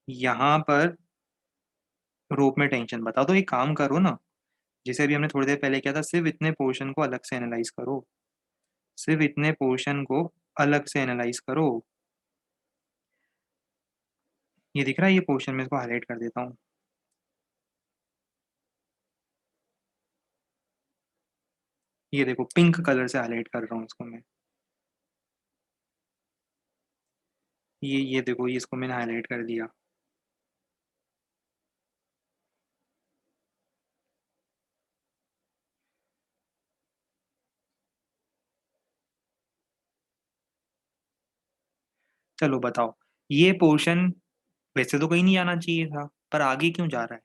यहाँ पर रोप में टेंशन बताओ। तो एक काम करो ना, जिसे भी हमने थोड़ी देर पहले किया था, सिर्फ इतने पोर्शन को अलग से एनालाइज करो। सिर्फ इतने पोर्शन को अलग से एनालाइज करो। ये दिख रहा है, ये पोर्शन में इसको हाईलाइट कर देता हूँ। ये देखो, पिंक कलर से हाईलाइट कर रहा हूँ इसको मैं। ये देखो, ये इसको मैंने हाईलाइट कर दिया। चलो बताओ, ये पोर्शन वैसे तो कहीं नहीं आना चाहिए था, पर आगे क्यों जा रहा है?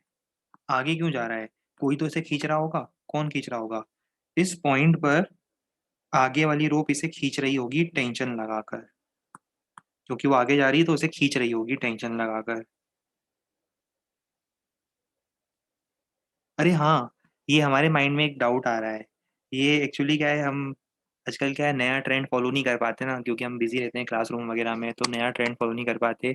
आगे क्यों जा रहा है? कोई तो इसे खींच रहा होगा। कौन खींच रहा होगा? इस पॉइंट पर आगे वाली रोप इसे खींच रही होगी टेंशन लगाकर। क्योंकि वो आगे जा रही है तो उसे खींच रही होगी टेंशन लगाकर। अरे हाँ, ये हमारे माइंड में एक डाउट आ रहा है। ये एक्चुअली क्या है, हम आजकल क्या है, नया ट्रेंड फॉलो नहीं कर पाते ना, क्योंकि हम बिजी रहते हैं क्लासरूम वगैरह में, तो नया ट्रेंड फॉलो नहीं कर पाते।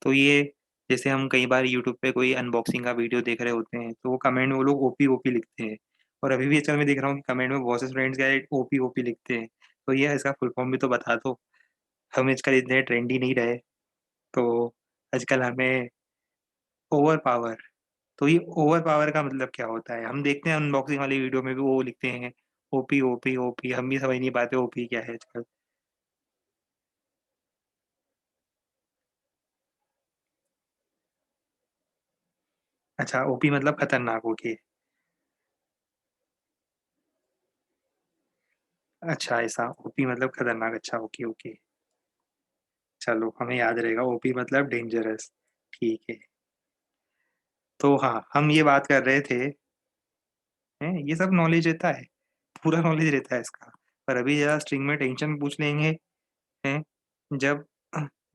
तो ये, जैसे हम कई बार यूट्यूब पे कोई अनबॉक्सिंग का वीडियो देख रहे होते हैं तो वो कमेंट में वो लोग ओपी ओपी लिखते हैं। और अभी भी आजकल मैं देख रहा हूँ कि कमेंट में बहुत से स्टूडेंट्स क्या है, ओपी ओपी लिखते हैं। तो ये इसका फुल फॉर्म भी तो बता दो। हम आजकल इतने ट्रेंडी नहीं रहे। तो आजकल हमें ओवर पावर, तो ये ओवर पावर का मतलब क्या होता है? हम देखते हैं अनबॉक्सिंग वाली वीडियो में भी वो लिखते हैं ओपी ओपी ओपी, हम भी समझ नहीं पाते ओपी क्या है आजकल। अच्छा, ओपी मतलब खतरनाक, ओके। अच्छा, ऐसा ओपी मतलब खतरनाक, अच्छा ओके ओके। चलो, हमें याद रहेगा, ओपी मतलब डेंजरस। ठीक है। तो हाँ, हम ये बात कर रहे थे, हैं, ये सब नॉलेज रहता है, पूरा नॉलेज रहता है इसका। पर अभी जरा स्ट्रिंग में टेंशन पूछ लेंगे, हैं, जब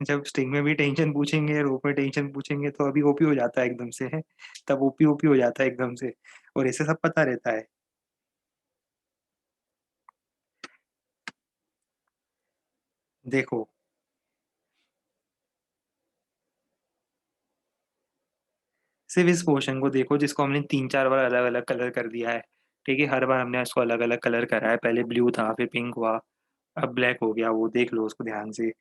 जब स्ट्रिंग में भी टेंशन पूछेंगे, रोप में टेंशन पूछेंगे, तो अभी ओपी हो जाता है एकदम से, है। तब ओपी ओपी हो जाता है एकदम से। और ऐसे सब पता रहता है। देखो सिर्फ इस पोर्शन को देखो जिसको हमने 3-4 बार अलग अलग कलर कर दिया है। ठीक है, हर बार हमने इसको अलग अलग कलर करा है, पहले ब्लू था फिर पिंक हुआ, अब ब्लैक हो गया, वो देख लो उसको ध्यान से।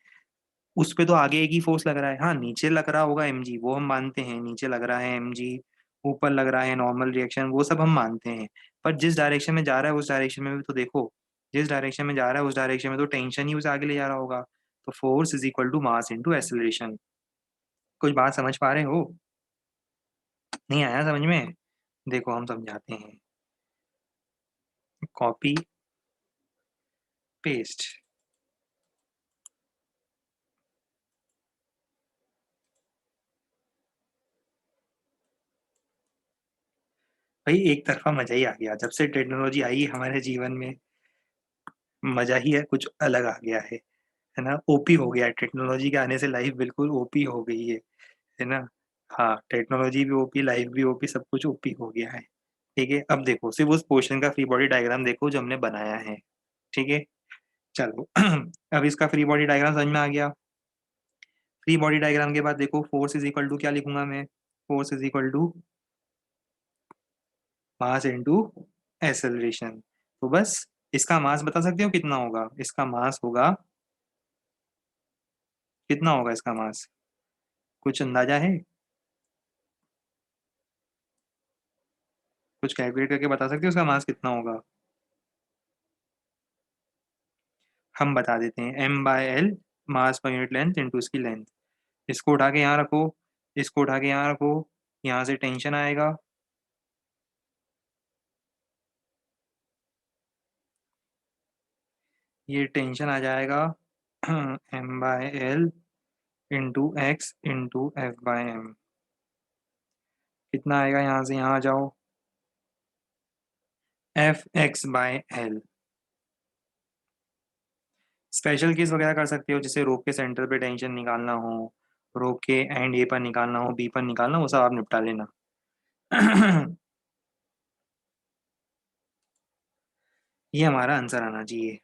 उस पे तो आगे एक ही फोर्स लग रहा है, हाँ नीचे लग रहा होगा mg, वो हम मानते हैं, नीचे लग रहा है mg, ऊपर लग रहा है नॉर्मल रिएक्शन, वो सब हम मानते हैं। पर जिस डायरेक्शन में जा रहा है उस डायरेक्शन में भी तो देखो, जिस डायरेक्शन में जा रहा है उस डायरेक्शन में तो टेंशन ही उसे आगे ले जा रहा होगा। तो force is equal to mass into acceleration. कुछ बात समझ पा रहे हो? नहीं आया समझ में? देखो हम समझाते हैं। Copy paste. भाई एक तरफा मजा ही आ गया, जब से टेक्नोलॉजी आई हमारे जीवन में मजा ही है, कुछ अलग आ गया है ना? ओपी हो गया है, टेक्नोलॉजी के आने से लाइफ बिल्कुल ओपी हो गई है ना? हाँ, टेक्नोलॉजी भी ओपी, लाइफ भी ओपी, सब कुछ ओपी हो गया है। ठीक है, अब देखो सिर्फ उस पोर्शन का फ्री बॉडी डायग्राम देखो जो हमने बनाया है। ठीक है, चलो अब इसका फ्री बॉडी डायग्राम समझ में आ गया। फ्री बॉडी डायग्राम के बाद देखो फोर्स इज इक्वल टू क्या लिखूंगा मैं? Force is equal to mass into acceleration. तो बस इसका मास बता सकते हो कितना होगा? इसका मास होगा, कितना होगा इसका मास? कुछ अंदाजा है? कुछ कैलकुलेट करके बता सकते हो उसका मास कितना होगा? हम बता देते हैं, m/l, मास पर यूनिट लेंथ इंटू इसकी लेंथ। इसको उठा के यहाँ रखो, इसको उठा के यहाँ रखो, यहाँ से टेंशन आएगा, ये टेंशन आ जाएगा m/l into x into f/m। कितना आएगा? यहाँ से यहाँ आ जाओ, Fx/l। स्पेशल केस वगैरह कर सकते हो, जैसे रोप के सेंटर पे टेंशन निकालना हो, रोप के एंड ए पर निकालना हो, बी पर निकालना हो, वो सब आप निपटा लेना। ये हमारा आंसर आना चाहिए।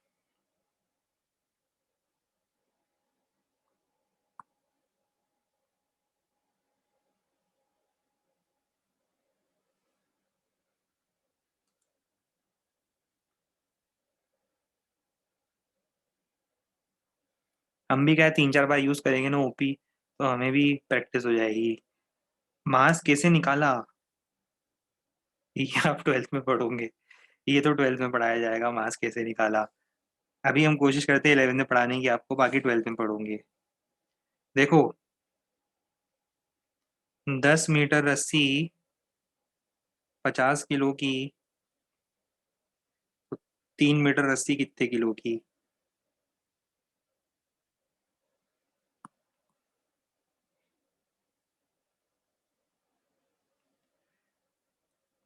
हम भी क्या है 3-4 बार यूज करेंगे ना ओपी, तो हमें भी प्रैक्टिस हो जाएगी। मास कैसे निकाला? ये आप ट्वेल्थ में पढ़ोगे, ये तो ट्वेल्थ में पढ़ाया जाएगा मास कैसे निकाला। अभी हम कोशिश करते हैं 11th में पढ़ाने की आपको, बाकी ट्वेल्थ में पढ़ोगे। देखो 10 मीटर रस्सी 50 किलो की, तो 3 मीटर रस्सी कितने किलो की?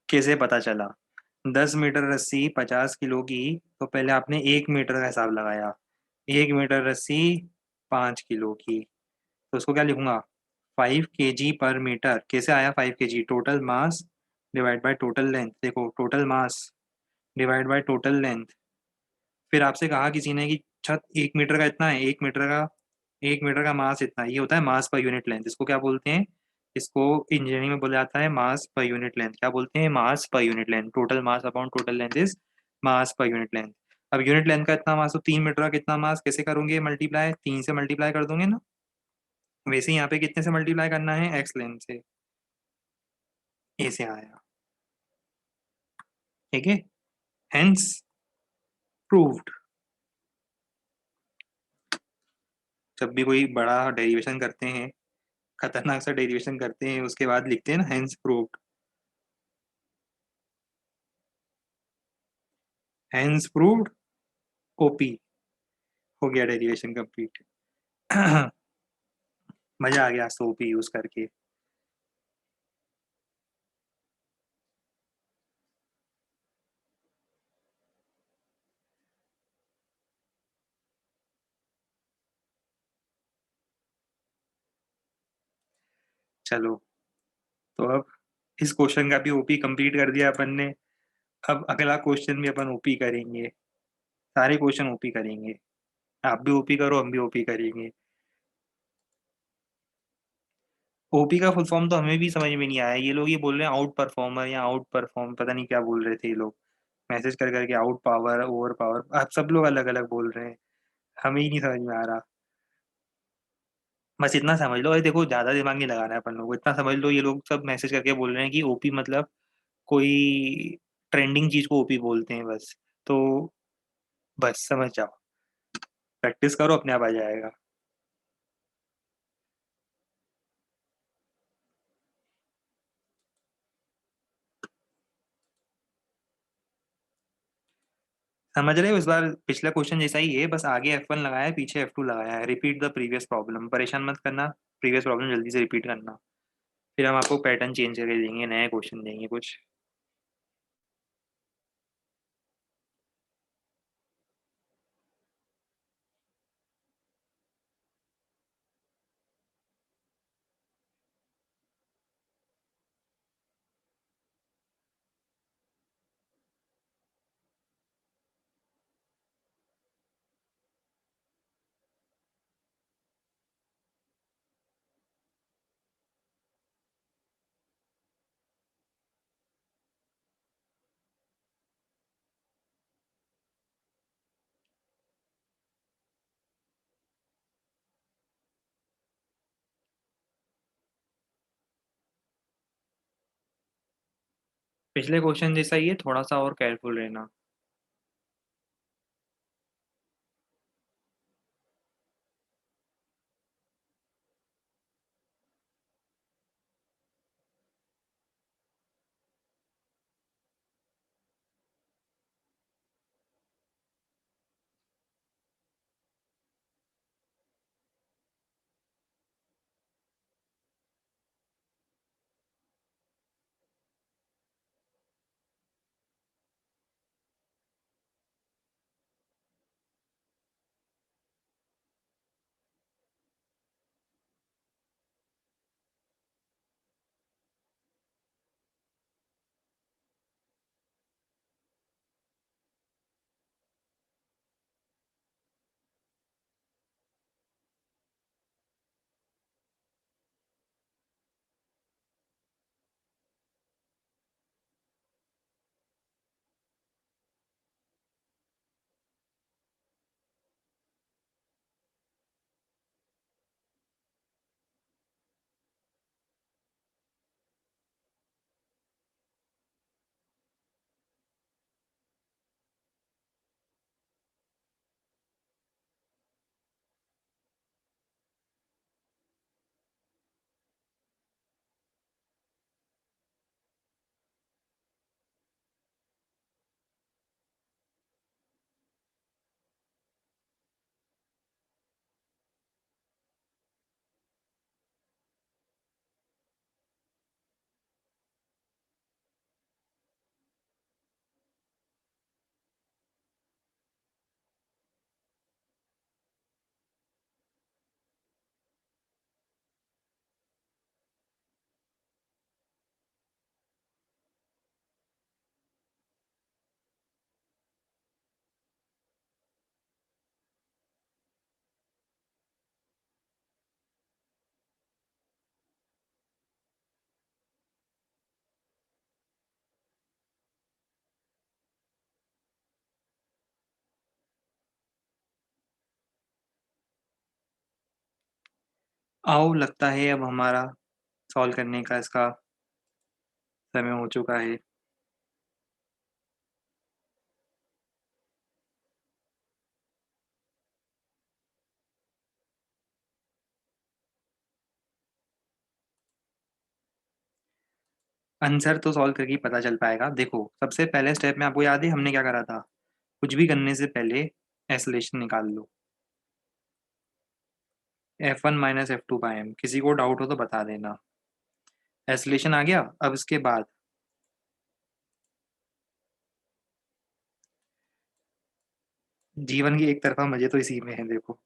कैसे पता चला? 10 मीटर रस्सी 50 किलो की, तो पहले आपने 1 मीटर का हिसाब लगाया, 1 मीटर रस्सी 5 किलो की, तो उसको क्या लिखूंगा? 5 kg/मीटर। कैसे आया 5 kg? Total mass divide by total length. देखो total mass divide by total length. फिर आपसे कहा किसी ने कि छत 1 मीटर का इतना है, 1 मीटर का मास इतना है, ये होता है मास पर यूनिट लेंथ। इसको क्या बोलते हैं? इसको इंजीनियरिंग में बोला जाता है मास पर यूनिट लेंथ। क्या बोलते हैं? Mass per unit length. Total mass upon total length is mass per unit length. अब यूनिट लेंथ का इतना मास, तो 3 मीटर का कितना मास कैसे करोगे मल्टीप्लाई? 3 से मल्टीप्लाई कर दोगे ना। वैसे यहाँ पे कितने से मल्टीप्लाई करना है? एक्स लेंथ से। ऐसे आया। ठीक है, हेंस प्रूव्ड। जब भी कोई बड़ा डेरिवेशन करते हैं, खतरनाक सा डेरिवेशन करते हैं, उसके बाद लिखते हैं ना hence proved. Hence proved, OP, हो गया डेरिवेशन कंप्लीट। मजा आ गया आज तो ओपी यूज करके। चलो, तो अब इस क्वेश्चन का भी ओपी कंप्लीट कर दिया अपन ने। अब अगला क्वेश्चन भी अपन ओपी करेंगे, सारे क्वेश्चन ओपी करेंगे। आप भी ओपी करो, हम भी ओपी करेंगे। ओपी का फुल फॉर्म तो हमें भी समझ में नहीं आया। ये लोग ये बोल रहे हैं आउट परफॉर्मर या आउट परफॉर्म, पता नहीं क्या बोल रहे थे ये लोग। मैसेज कर करके आउट पावर, ओवर पावर, आप सब लोग अलग अलग बोल रहे हैं। हमें ही नहीं समझ में आ रहा। बस इतना समझ लो, और देखो ज्यादा दिमाग नहीं लगाना है अपन लोग को, इतना समझ लो ये लोग सब मैसेज करके बोल रहे हैं कि ओपी मतलब कोई ट्रेंडिंग चीज को ओपी बोलते हैं बस। तो बस समझ जाओ, प्रैक्टिस करो, अपने आप आ जाएगा। समझ रहे हो, इस बार पिछला क्वेश्चन जैसा ही है, बस आगे F1 लगाया है, पीछे F2 लगाया है। रिपीट द प्रीवियस प्रॉब्लम, परेशान मत करना। प्रीवियस प्रॉब्लम जल्दी से रिपीट करना, फिर हम आपको पैटर्न चेंज करके देंगे, नए क्वेश्चन देंगे कुछ। पिछले क्वेश्चन जैसा ही है, थोड़ा सा और केयरफुल रहना। आओ, लगता है अब हमारा सॉल्व करने का इसका समय हो चुका है। आंसर तो सॉल्व करके ही पता चल पाएगा। देखो, सबसे पहले स्टेप में आपको याद है हमने क्या करा था? कुछ भी करने से पहले एसलेशन निकाल लो। F1 minus F2 bye M, किसी को डाउट हो तो बता देना। एसलेशन आ गया। अब इसके बाद जीवन की एक तरफा मजे तो इसी में है, देखो।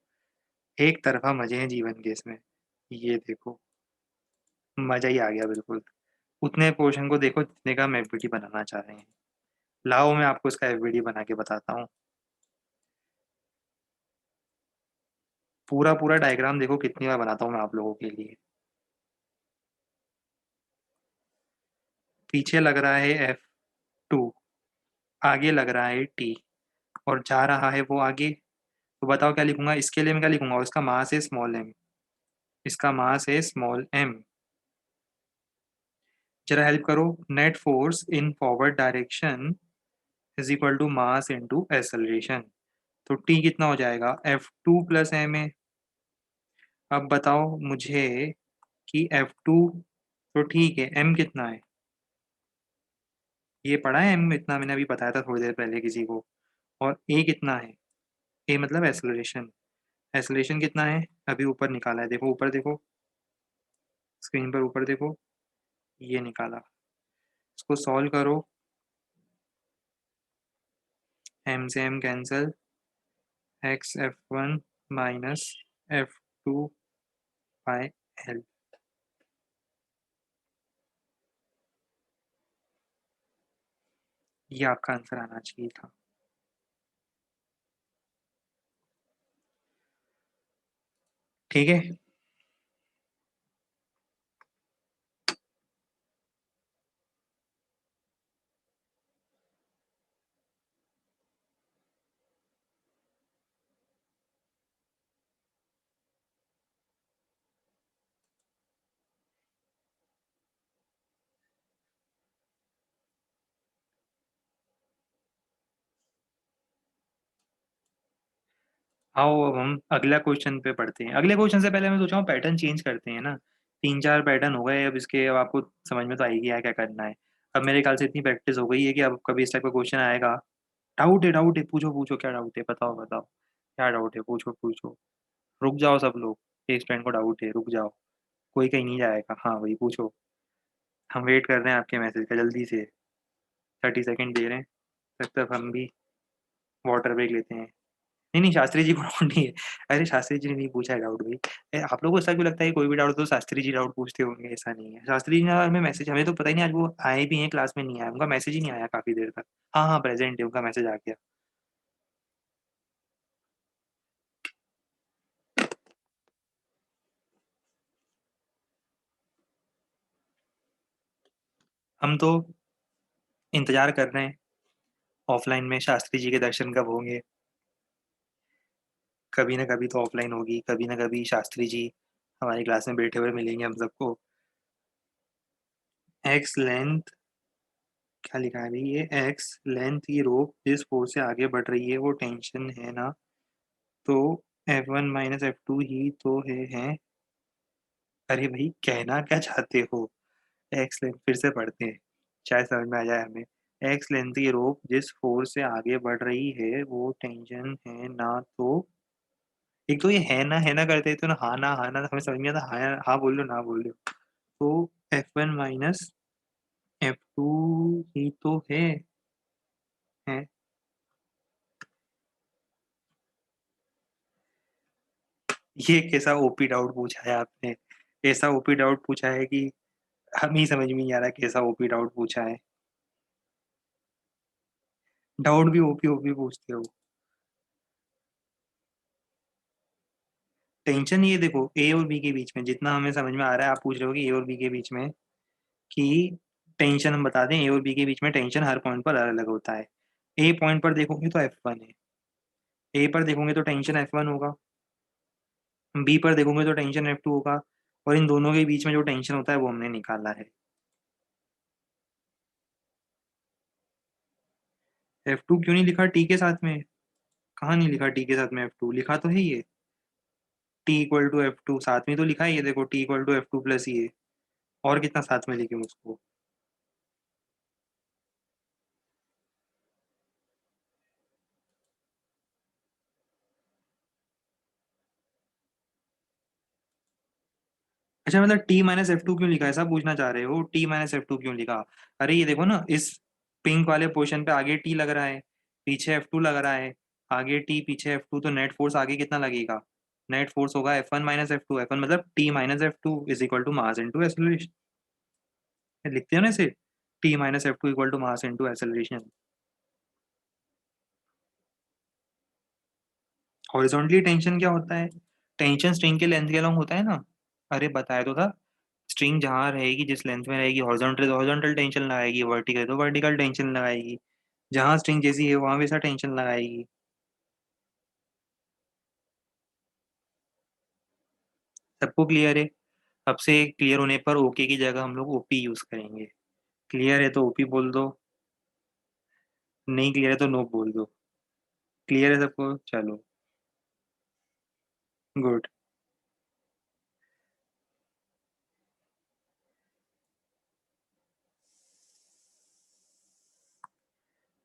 एक तरफा मजे हैं जीवन के इसमें। ये देखो, मजा ही आ गया बिल्कुल। उतने पोर्शन को देखो जितने का हम एफबीडी बनाना चाह रहे हैं। लाओ, मैं आपको इसका एफबीडी बना के बताता हूँ। पूरा पूरा डायग्राम देखो कितनी बार बनाता हूँ मैं आप लोगों के लिए। पीछे लग रहा है F2, आगे लग रहा है T, और जा रहा है वो आगे। तो बताओ क्या लिखूंगा इसके लिए, मैं क्या लिखूंगा, और इसका मास है स्मॉल m, इसका मास है स्मॉल m। जरा हेल्प करो। Net force in forward direction is equal to mass into acceleration. तो T कितना हो जाएगा, F2 प्लस m है। अब बताओ मुझे कि F2, तो ठीक है, m कितना है, ये पढ़ा है m इतना, मैंने अभी बताया था थोड़ी देर पहले किसी को। और a कितना है, a मतलब एक्सेलरेशन, एक्सेलरेशन कितना है, अभी ऊपर निकाला है, देखो ऊपर देखो, स्क्रीन पर ऊपर देखो, ये निकाला। इसको सॉल्व करो, m से m cancel, x F1 minus F2 by L। ये आपका आंसर आना चाहिए था। ठीक है, आओ अब हम अगला क्वेश्चन पे पढ़ते हैं। अगले क्वेश्चन से पहले मैं सोचा हूँ पैटर्न चेंज करते हैं ना। तीन चार पैटर्न हो गए अब इसके, अब आपको समझ में तो आएगी यार क्या करना है। अब मेरे ख्याल से इतनी प्रैक्टिस हो गई है कि अब कभी इस टाइप का क्वेश्चन आएगा। डाउट है, पूछो पूछो, क्या डाउट है, बताओ बताओ, क्या डाउट है, पूछो पूछो। रुक जाओ सब लोग, एक स्टूडेंट को डाउट है, रुक जाओ, कोई कहीं नहीं जाएगा। हाँ भाई पूछो, हम वेट कर रहे हैं आपके मैसेज का, जल्दी से। 30 सेकेंड दे रहे हैं, तब तक हम भी वाटर ब्रेक लेते हैं। नहीं नहीं, शास्त्री जी को डाउट नहीं है। अरे शास्त्री जी ने नहीं पूछा है डाउट भाई। आप लोगों को ऐसा क्यों लगता है कि कोई भी डाउट तो शास्त्री जी डाउट पूछते होंगे, ऐसा नहीं है। शास्त्री जी ने हमें मैसेज, हमें तो पता ही नहीं आज वो आए भी हैं क्लास में, नहीं आया, उनका मैसेज ही नहीं आया काफी देर तक। हाँ हाँ प्रेजेंट है, उनका मैसेज आ गया। हम तो इंतजार कर रहे हैं ऑफलाइन में शास्त्री जी के दर्शन कब होंगे। कभी ना कभी तो ऑफलाइन होगी, कभी ना कभी शास्त्री जी हमारी क्लास में बैठे हुए मिलेंगे हम सबको। एक्स लेंथ, क्या लिखा है भाई, ये एक्स लेंथ की रोप जिस फोर्स से आगे बढ़ रही है वो टेंशन है ना, तो F1 माइनस F2 ही तो है। अरे भाई कहना क्या चाहते हो, एक्स लेंथ फिर से पढ़ते हैं, शायद समझ में आ जाए हमें। एक्स लेंथ की रोप जिस फोर्स से आगे बढ़ रही है वो टेंशन है ना, तो एक तो ये है ना करते तो ना, हाँ ना हमें समझ में आता, हाँ हाँ बोल लो ना बोल लो। तो F1 माइनस F2 ही तो है। ये कैसा ओपी डाउट पूछा है आपने, ऐसा ओपी डाउट पूछा है कि हम ही समझ में नहीं आ रहा कैसा ओपी डाउट पूछा है। डाउट भी ओपी ओपी पूछते हो। टेंशन ये देखो, ए और बी के बीच में जितना हमें समझ में आ रहा है, आप पूछ रहे हो कि ए और बी के बीच में, कि टेंशन हम बता दें, ए और बी के बीच में टेंशन हर पॉइंट पर अलग अलग होता है। ए पॉइंट पर देखोगे तो F1 है, ए पर देखोगे तो टेंशन F1 होगा, बी पर देखोगे तो टेंशन F2 होगा, और इन दोनों के बीच में जो टेंशन होता है वो हमने निकाला है। F2 क्यों नहीं लिखा टी के साथ में, कहाँ नहीं लिखा टी के साथ में F2, लिखा तो है ये, टी इक्वल टू F2 साथ में तो लिखा है, ये देखो T equal to F2 plus ये। और कितना साथ में लिखे उसको। अच्छा मतलब T-F2 क्यों लिखा है, ऐसा पूछना चाह रहे हो, T-F2 क्यों लिखा। अरे ये देखो ना, इस पिंक वाले पोर्शन पे आगे टी लग रहा है, पीछे F2 लग रहा है, आगे टी पीछे F2, तो नेट फोर्स आगे कितना लगेगा, नेट फोर्स होगा F1 माइनस F2, F1 मतलब T-F2 is equal to mass into acceleration. लिखते हो ना इसे, T-F2 equal to mass into acceleration. Horizontally tension क्या होता है, टेंशन स्ट्रिंग के लेंथ के अलॉन्ग होता है ना। अरे बताया तो था। स्ट्रिंग जहाँ रहेगी, जिस लेंथ में रहेगी, हॉरिजॉन्टल तो हॉरिजॉन्टल टेंशन लगाएगी, वर्टिकल तो वर्टिकल टेंशन लगाएगी। जहाँ स्ट्रिंग जैसी है वहां वैसा टेंशन लगाएगी। सबको क्लियर है? अब से क्लियर होने पर ओके की जगह हम लोग ओपी यूज करेंगे। क्लियर है तो ओपी बोल दो। नहीं क्लियर है तो नो बोल दो। क्लियर है सबको? चलो। गुड।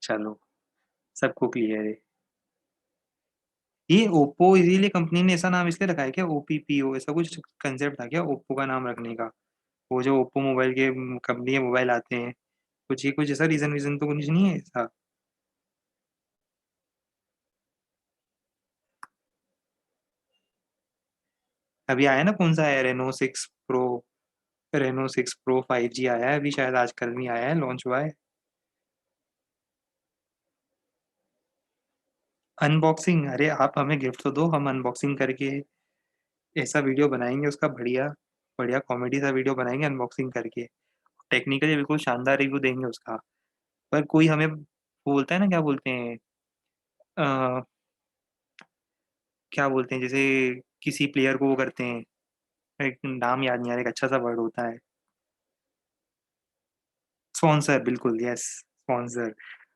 चलो, सबको क्लियर है। ये ओप्पो इसीलिए कंपनी ने ऐसा नाम इसलिए रखा है क्या, ओपीपीओ, ऐसा कुछ कंसेप्ट था क्या ओप्पो का नाम रखने का? वो जो ओप्पो मोबाइल के कंपनी के मोबाइल आते हैं, कुछ ये कुछ ऐसा रीजन वीजन तो कुछ नहीं है ऐसा? अभी आया ना, कौन सा आया, Reno 6 pro. Reno 6 pro 5G आया है अभी, शायद आज कल में आया है, लॉन्च हुआ है। अनबॉक्सिंग? अरे आप हमें गिफ्ट तो दो, हम अनबॉक्सिंग करके ऐसा वीडियो बनाएंगे उसका, बढ़िया बढ़िया कॉमेडी सा वीडियो बनाएंगे अनबॉक्सिंग करके। टेक्निकली बिल्कुल शानदार रिव्यू देंगे उसका। पर कोई हमें बोलता है ना, क्या बोलते हैं, अ, क्या बोलते हैं, जैसे किसी प्लेयर को वो करते हैं, एक नाम याद नहीं आ रहा, एक अच्छा सा वर्ड होता है। स्पॉन्सर, बिल्कुल, यस। स्पॉन्सर।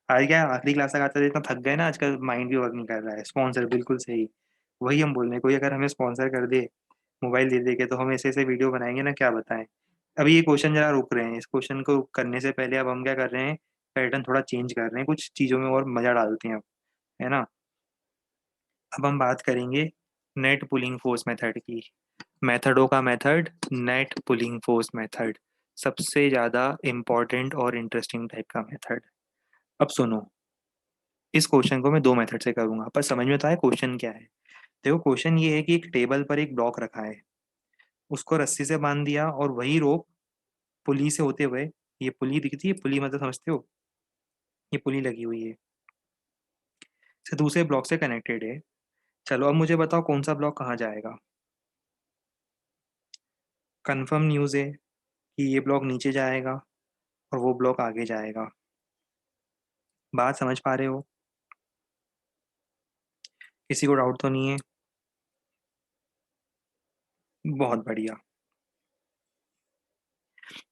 आज क्या आखिरी क्लास तक आते थे, इतना थक गए ना आजकल, माइंड भी वर्क नहीं कर रहा है। स्पॉन्सर, बिल्कुल सही। वही हम बोल रहे हैं, कोई अगर हमें स्पॉन्सर कर दे मोबाइल दे दे के, तो हम ऐसे ऐसे वीडियो बनाएंगे ना, क्या बताएं। अभी ये क्वेश्चन जरा रुक रहे हैं, इस क्वेश्चन को करने से पहले अब हम क्या कर रहे हैं, पैटर्न थोड़ा चेंज कर रहे हैं, कुछ चीज़ों में और मजा डालते हैं अब, है ना। अब हम बात करेंगे नेट पुलिंग फोर्स मेथड की। मेथडों का method, net pulling force method, सबसे ज़्यादा इम्पोर्टेंट और इंटरेस्टिंग टाइप का मेथड। अब सुनो, इस क्वेश्चन को मैं दो मेथड से करूंगा, पर समझ में तो आया क्वेश्चन क्या है। देखो, क्वेश्चन ये है कि एक टेबल पर एक ब्लॉक रखा है, उसको रस्सी से बांध दिया, और वही रोप पुली से होते हुए, ये पुली दिखती है, पुली मतलब समझते हो, ये पुली लगी हुई है, से दूसरे ब्लॉक से कनेक्टेड है। चलो अब मुझे बताओ कौन सा ब्लॉक कहाँ जाएगा। कंफर्म न्यूज़ है कि ये ब्लॉक नीचे जाएगा और वो ब्लॉक आगे जाएगा। बात समझ पा रहे हो? किसी को डाउट तो नहीं है? बहुत बढ़िया।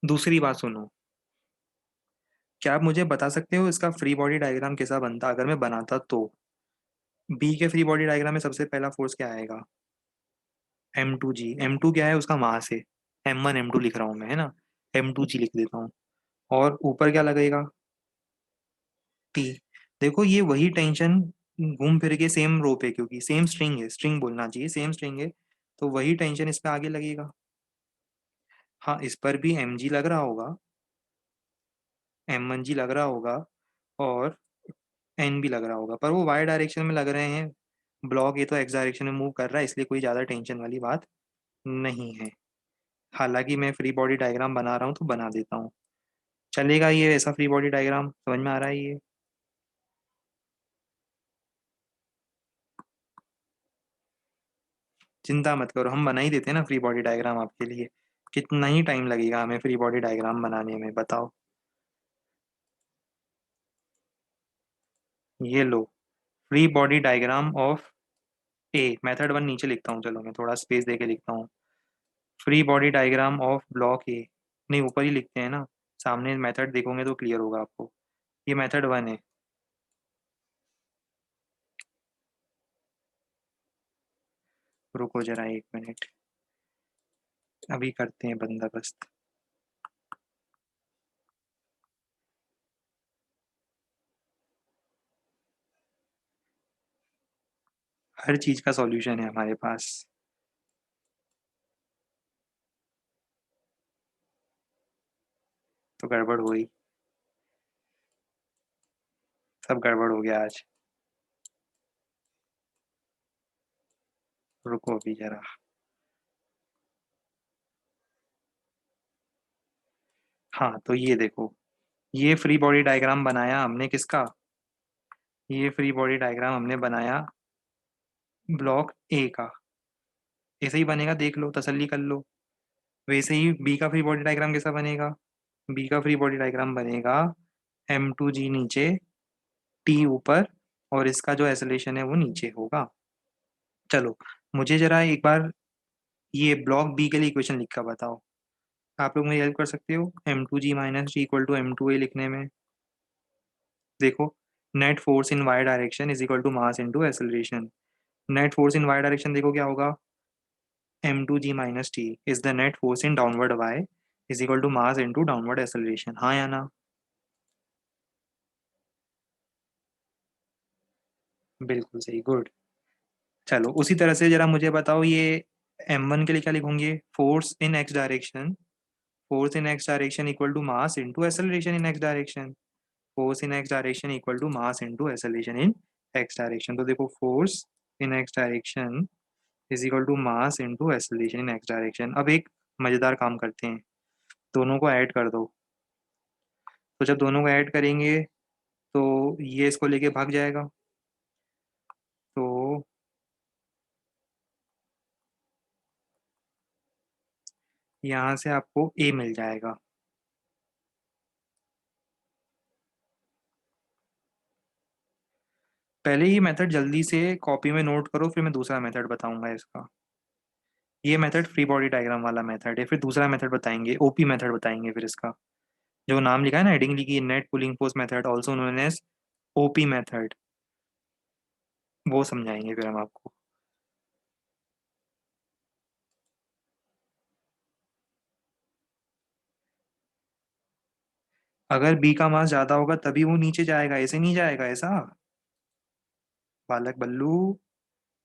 दूसरी बात सुनो, क्या आप मुझे बता सकते हो इसका फ्री बॉडी डायग्राम कैसा बनता अगर मैं बनाता तो? बी के फ्री बॉडी डायग्राम में सबसे पहला फोर्स क्या आएगा? M2G। M2 क्या है, उसका मास है। M1 M2 लिख रहा हूँ मैं, है ना। M2G लिख देता हूँ। और ऊपर क्या लगेगा? T। देखो ये वही टेंशन घूम फिर के सेम रो पे, क्योंकि सेम स्ट्रिंग है, स्ट्रिंग बोलना चाहिए, सेम स्ट्रिंग है, तो वही टेंशन इस पे आगे लगेगा। हाँ, इस पर भी mg लग रहा होगा, M1G लग रहा होगा, और n भी लग रहा होगा, पर वो y डायरेक्शन में लग रहे हैं। ब्लॉक ये तो x डायरेक्शन में मूव कर रहा है, इसलिए कोई ज़्यादा टेंशन वाली बात नहीं है। हालांकि मैं फ्री बॉडी डायग्राम बना रहा हूँ तो बना देता हूँ। चलेगा ये ऐसा फ्री बॉडी डायग्राम, समझ में आ रहा है ये? चिंता मत करो, हम बना ही देते हैं ना फ्री बॉडी डायग्राम आपके लिए। कितना ही टाइम लगेगा हमें फ्री बॉडी डायग्राम बनाने में, बताओ। ये लो, free body diagram of A, method 1 नीचे लिखता हूँ, चलो मैं थोड़ा स्पेस दे के लिखता हूँ। Free body diagram of block ए, नहीं ऊपर ही लिखते हैं ना, सामने मेथड देखोगे तो क्लियर होगा आपको। ये मेथड 1 है। रुको जरा 1 मिनट, अभी करते हैं बंदोबस्त। हर चीज का सॉल्यूशन है हमारे पास। तो गड़बड़ हुई, सब गड़बड़ हो गया आज। रुको अभी जरा। हाँ तो ये देखो, ये फ्री बॉडी डायग्राम बनाया हमने किसका? ये फ्री बॉडी डायग्राम हमने बनाया ब्लॉक ए का। ऐसे ही बनेगा, देख लो, तसल्ली कर लो। वैसे ही बी का फ्री बॉडी डायग्राम कैसा बनेगा? बी का फ्री बॉडी डायग्राम बनेगा M2G नीचे, T ऊपर, और इसका जो एसोलेशन है वो नीचे होगा। चलो, मुझे जरा एक बार ये ब्लॉक बी के लिए इक्वेशन लिख कर बताओ। आप लोग मेरी हेल्प कर सकते हो M2G minus G equal to M2A लिखने में? देखो, net force in Y direction is equal to mass into acceleration. Net force in Y direction देखो क्या होगा? M2G minus T is the net force in downward Y is equal to mass into downward acceleration. हाँ या ना? बिल्कुल सही, good. चलो, उसी तरह से जरा मुझे बताओ ये M1 के लिए क्या लिखोगे? Force in X direction, force in X direction equal to mass into acceleration in X direction. Force in X direction equal to mass into acceleration in X direction. तो देखो, force in X direction is equal to mass into acceleration in X direction. अब एक मजेदार काम करते हैं, दोनों को ऐड कर दो। तो जब दोनों को ऐड करेंगे तो ये इसको लेके भाग जाएगा, तो यहाँ से आपको ए मिल जाएगा। पहले ये मेथड जल्दी से कॉपी में नोट करो, फिर मैं दूसरा मेथड बताऊंगा इसका। ये मेथड फ्री बॉडी डायग्राम वाला मेथड है, फिर दूसरा मेथड बताएंगे, ओपी मेथड बताएंगे फिर इसका। जो नाम लिखा है ना, हेडिंग लिखी है, net pulling force method also known as OP method, वो समझाएंगे फिर हम आपको। अगर बी का मास ज्यादा होगा तभी वो नीचे जाएगा, ऐसे नहीं जाएगा ऐसा। बालक बल्लू,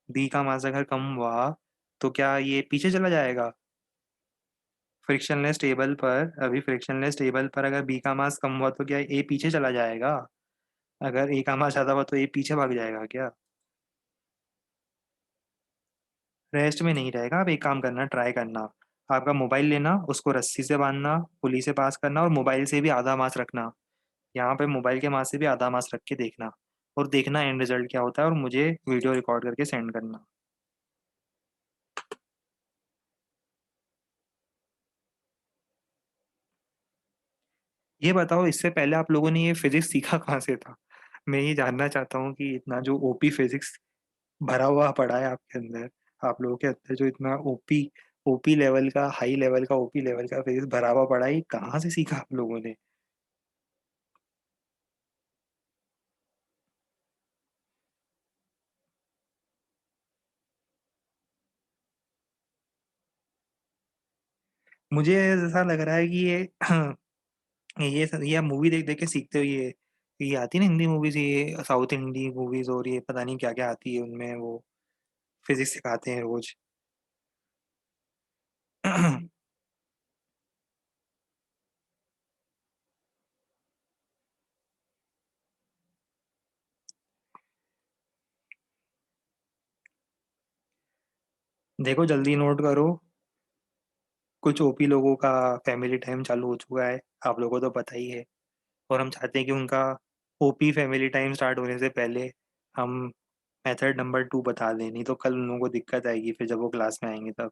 बी का मास अगर कम हुआ तो क्या ये पीछे चला जाएगा? फ्रिक्शनलेस टेबल पर, अभी फ्रिक्शनलेस टेबल पर अगर बी का मास कम हुआ तो क्या ए पीछे चला जाएगा? अगर ए का मास ज्यादा हुआ तो ए पीछे भाग जाएगा क्या? रेस्ट में नहीं रहेगा। आप एक काम करना, ट्राई करना, आपका मोबाइल लेना, उसको रस्सी से बांधना, पुली से पास करना, और मोबाइल से भी आधा मास रखना। यहाँ पे मोबाइल के मास से भी आधा मास रख के देखना, और देखना एंड रिजल्ट क्या होता है, और मुझे वीडियो रिकॉर्ड करके सेंड करना। ये बताओ, इससे पहले आप लोगों ने ये फिजिक्स सीखा कहाँ से था? मैं ये जानना चाहता हूँ कि इतना जो ओपी फिजिक्स भरा हुआ पड़ा है आपके अंदर, आप लोगों के अंदर जो इतना ओपी ओपी लेवल का, हाई लेवल का ओपी लेवल का फिजिक्स भरा हुआ पड़ा है, ये कहाँ से सीखा आप लोगों ने? मुझे ऐसा लग रहा है कि ये मूवी देख देख के सीखते हो ये आती है ना हिंदी मूवीज, ये साउथ हिंदी मूवीज, और ये पता नहीं क्या क्या आती है उनमें, वो फिजिक्स सिखाते हैं रोज। देखो, जल्दी नोट करो, कुछ ओपी लोगों का फैमिली टाइम चालू हो चुका है, आप लोगों को तो पता ही है। और हम चाहते हैं कि उनका ओपी फैमिली टाइम स्टार्ट होने से पहले हम मेथड नंबर 2 बता दें, नहीं तो कल उन लोगों को दिक्कत आएगी फिर जब वो क्लास में आएंगे तब।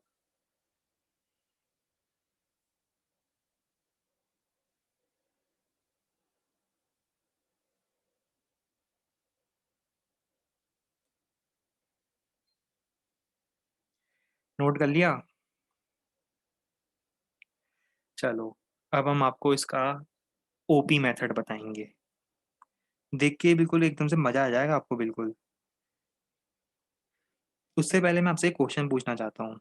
नोट कर लिया? चलो, अब हम आपको इसका ओपी मेथड बताएंगे। देख के बिल्कुल एकदम से मजा आ जाएगा आपको बिल्कुल। उससे पहले मैं आपसे एक क्वेश्चन पूछना चाहता हूँ।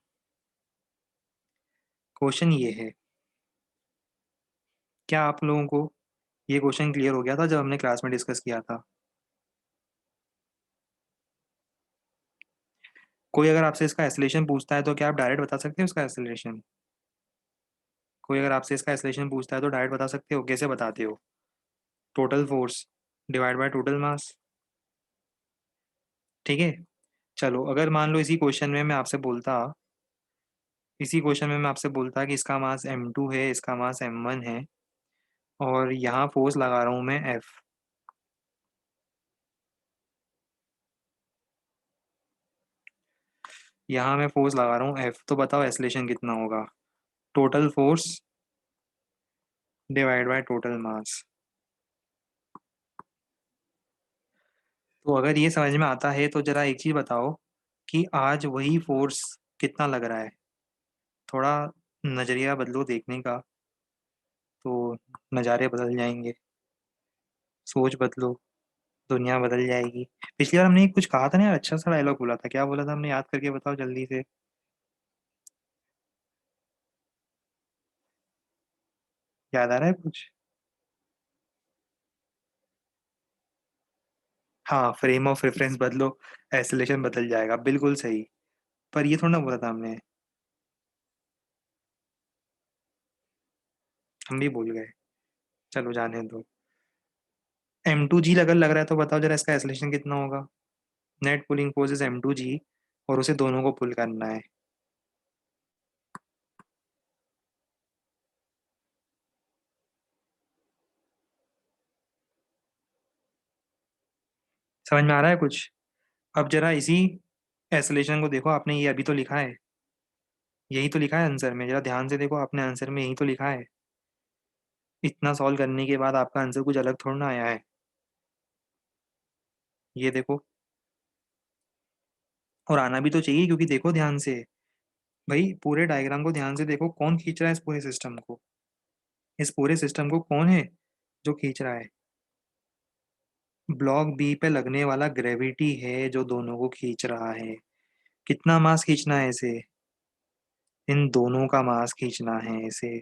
क्वेश्चन ये है, क्या आप लोगों को ये क्वेश्चन क्लियर हो गया था जब हमने क्लास में डिस्कस किया था? कोई अगर आपसे इसका एक्सेलरेशन पूछता है तो क्या आप डायरेक्ट बता सकते हो इसका एक्सेलरेशन? कोई अगर आपसे इसका एक्सेलरेशन पूछता है तो डायरेक्ट बता सकते हो? कैसे बताते हो? Total force divide by total मास। ठीक है। चलो, अगर मान लो इसी क्वेश्चन में मैं आपसे बोलता कि इसका मास M2 है, इसका मास M1 है, और यहाँ फोर्स लगा रहा हूँ मैं F। यहाँ मैं फोर्स लगा रहा हूँ एफ, तो बताओ एक्सेलरेशन कितना होगा? Total force divide by total मास। तो अगर ये समझ में आता है तो जरा एक चीज बताओ कि आज वही फोर्स कितना लग रहा है। थोड़ा नजरिया बदलो देखने का, तो नज़ारे बदल जाएंगे। सोच बदलो, दुनिया बदल जाएगी। पिछली बार हमने कुछ कहा था ना यार, अच्छा सा डायलॉग बोला था, क्या बोला था हमने? याद करके बताओ जल्दी से। याद आ रहा है कुछ? हाँ, फ्रेम ऑफ रेफरेंस बदलो, एक्सेलेरेशन बदल जाएगा, बिल्कुल सही। पर ये थोड़ा ना बोला था हमने। हम भी भूल गए। चलो जाने दो। M2G अगर लग रहा है तो बताओ जरा इसका एक्सेलेरेशन कितना होगा? Net pulling force is M2G, और उसे दोनों को पुल करना है। समझ में आ रहा है कुछ? अब जरा इसी एक्सेलेरेशन को देखो, आपने ये अभी तो लिखा है, यही तो लिखा है आंसर में, जरा ध्यान से देखो, आपने आंसर में यही तो लिखा है। इतना सॉल्व करने के बाद आपका आंसर कुछ अलग थोड़ा ना आया है। ये देखो। और आना भी तो चाहिए, क्योंकि देखो ध्यान से, भाई पूरे डायग्राम को ध्यान से देखो, कौन खींच रहा है इस पूरे सिस्टम को? इस पूरे सिस्टम को कौन है जो खींच रहा है? ब्लॉक बी पे लगने वाला ग्रेविटी है जो दोनों को खींच रहा है। कितना मास खींचना है इसे? इन दोनों का मास खींचना है इसे।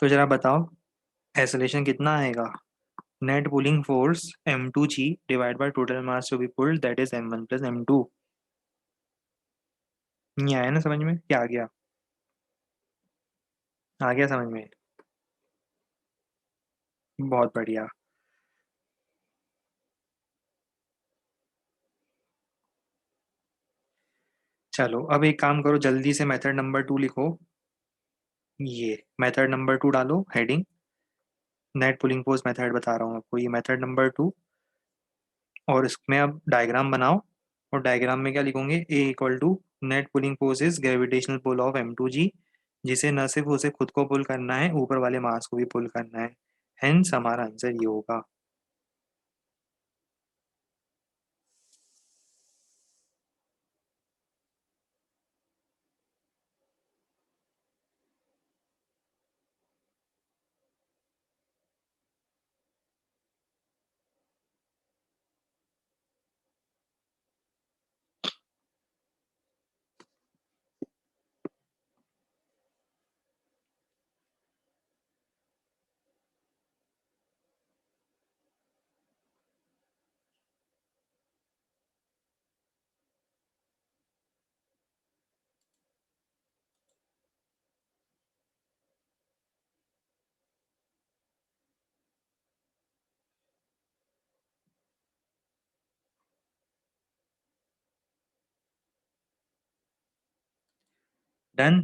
तो जरा बताओ एक्सेलरेशन कितना आएगा? Net pulling force M2G divide by total mass to be pulled, that is M1 plus M2। नहीं आया ना समझ में? क्या आ गया? आ गया समझ में? बहुत बढ़िया। चलो अब एक काम करो, जल्दी से मेथड नंबर 2 लिखो। ये मेथड नंबर 2 डालो heading. Net pulling force method बता रहा हूँ आपको, ये मेथड नंबर 2। और इसमें अब डायग्राम बनाओ। और डायग्राम में क्या लिखोगे? A equal to net pulling force is gravitational pull of M2G, जिसे न सिर्फ उसे खुद को पुल करना है, ऊपर वाले मास को भी पुल करना है। हेंस हमारा आंसर ये होगा। डन।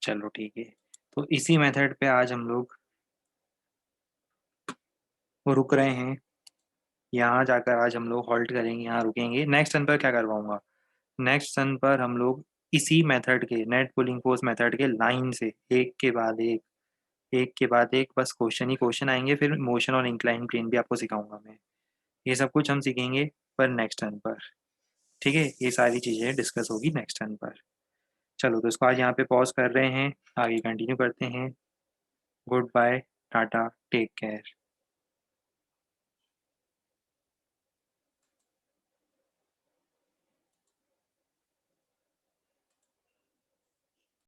चलो ठीक है। तो इसी मेथड पे आज हम लोग रुक रहे हैं। यहाँ जाकर आज हम लोग हॉल्ट करेंगे, यहाँ रुकेंगे। नेक्स्ट टर्न पर क्या करवाऊंगा? नेक्स्ट टर्न पर हम लोग इसी मेथड के, नेट पुलिंग फोर्स मेथड के, लाइन से एक के बाद एक, एक के बाद एक, बस क्वेश्चन ही क्वेश्चन आएंगे। फिर मोशन और इंक्लाइन प्लेन भी आपको सिखाऊंगा मैं। ये सब कुछ हम सीखेंगे पर नेक्स्ट टर्न पर। ठीक है, ये सारी चीज़ें डिस्कस होगी नेक्स्ट टर्न पर। चलो तो इसको आज यहाँ पे पॉज कर रहे हैं, आगे कंटिन्यू करते हैं। Good bye, tata, take care.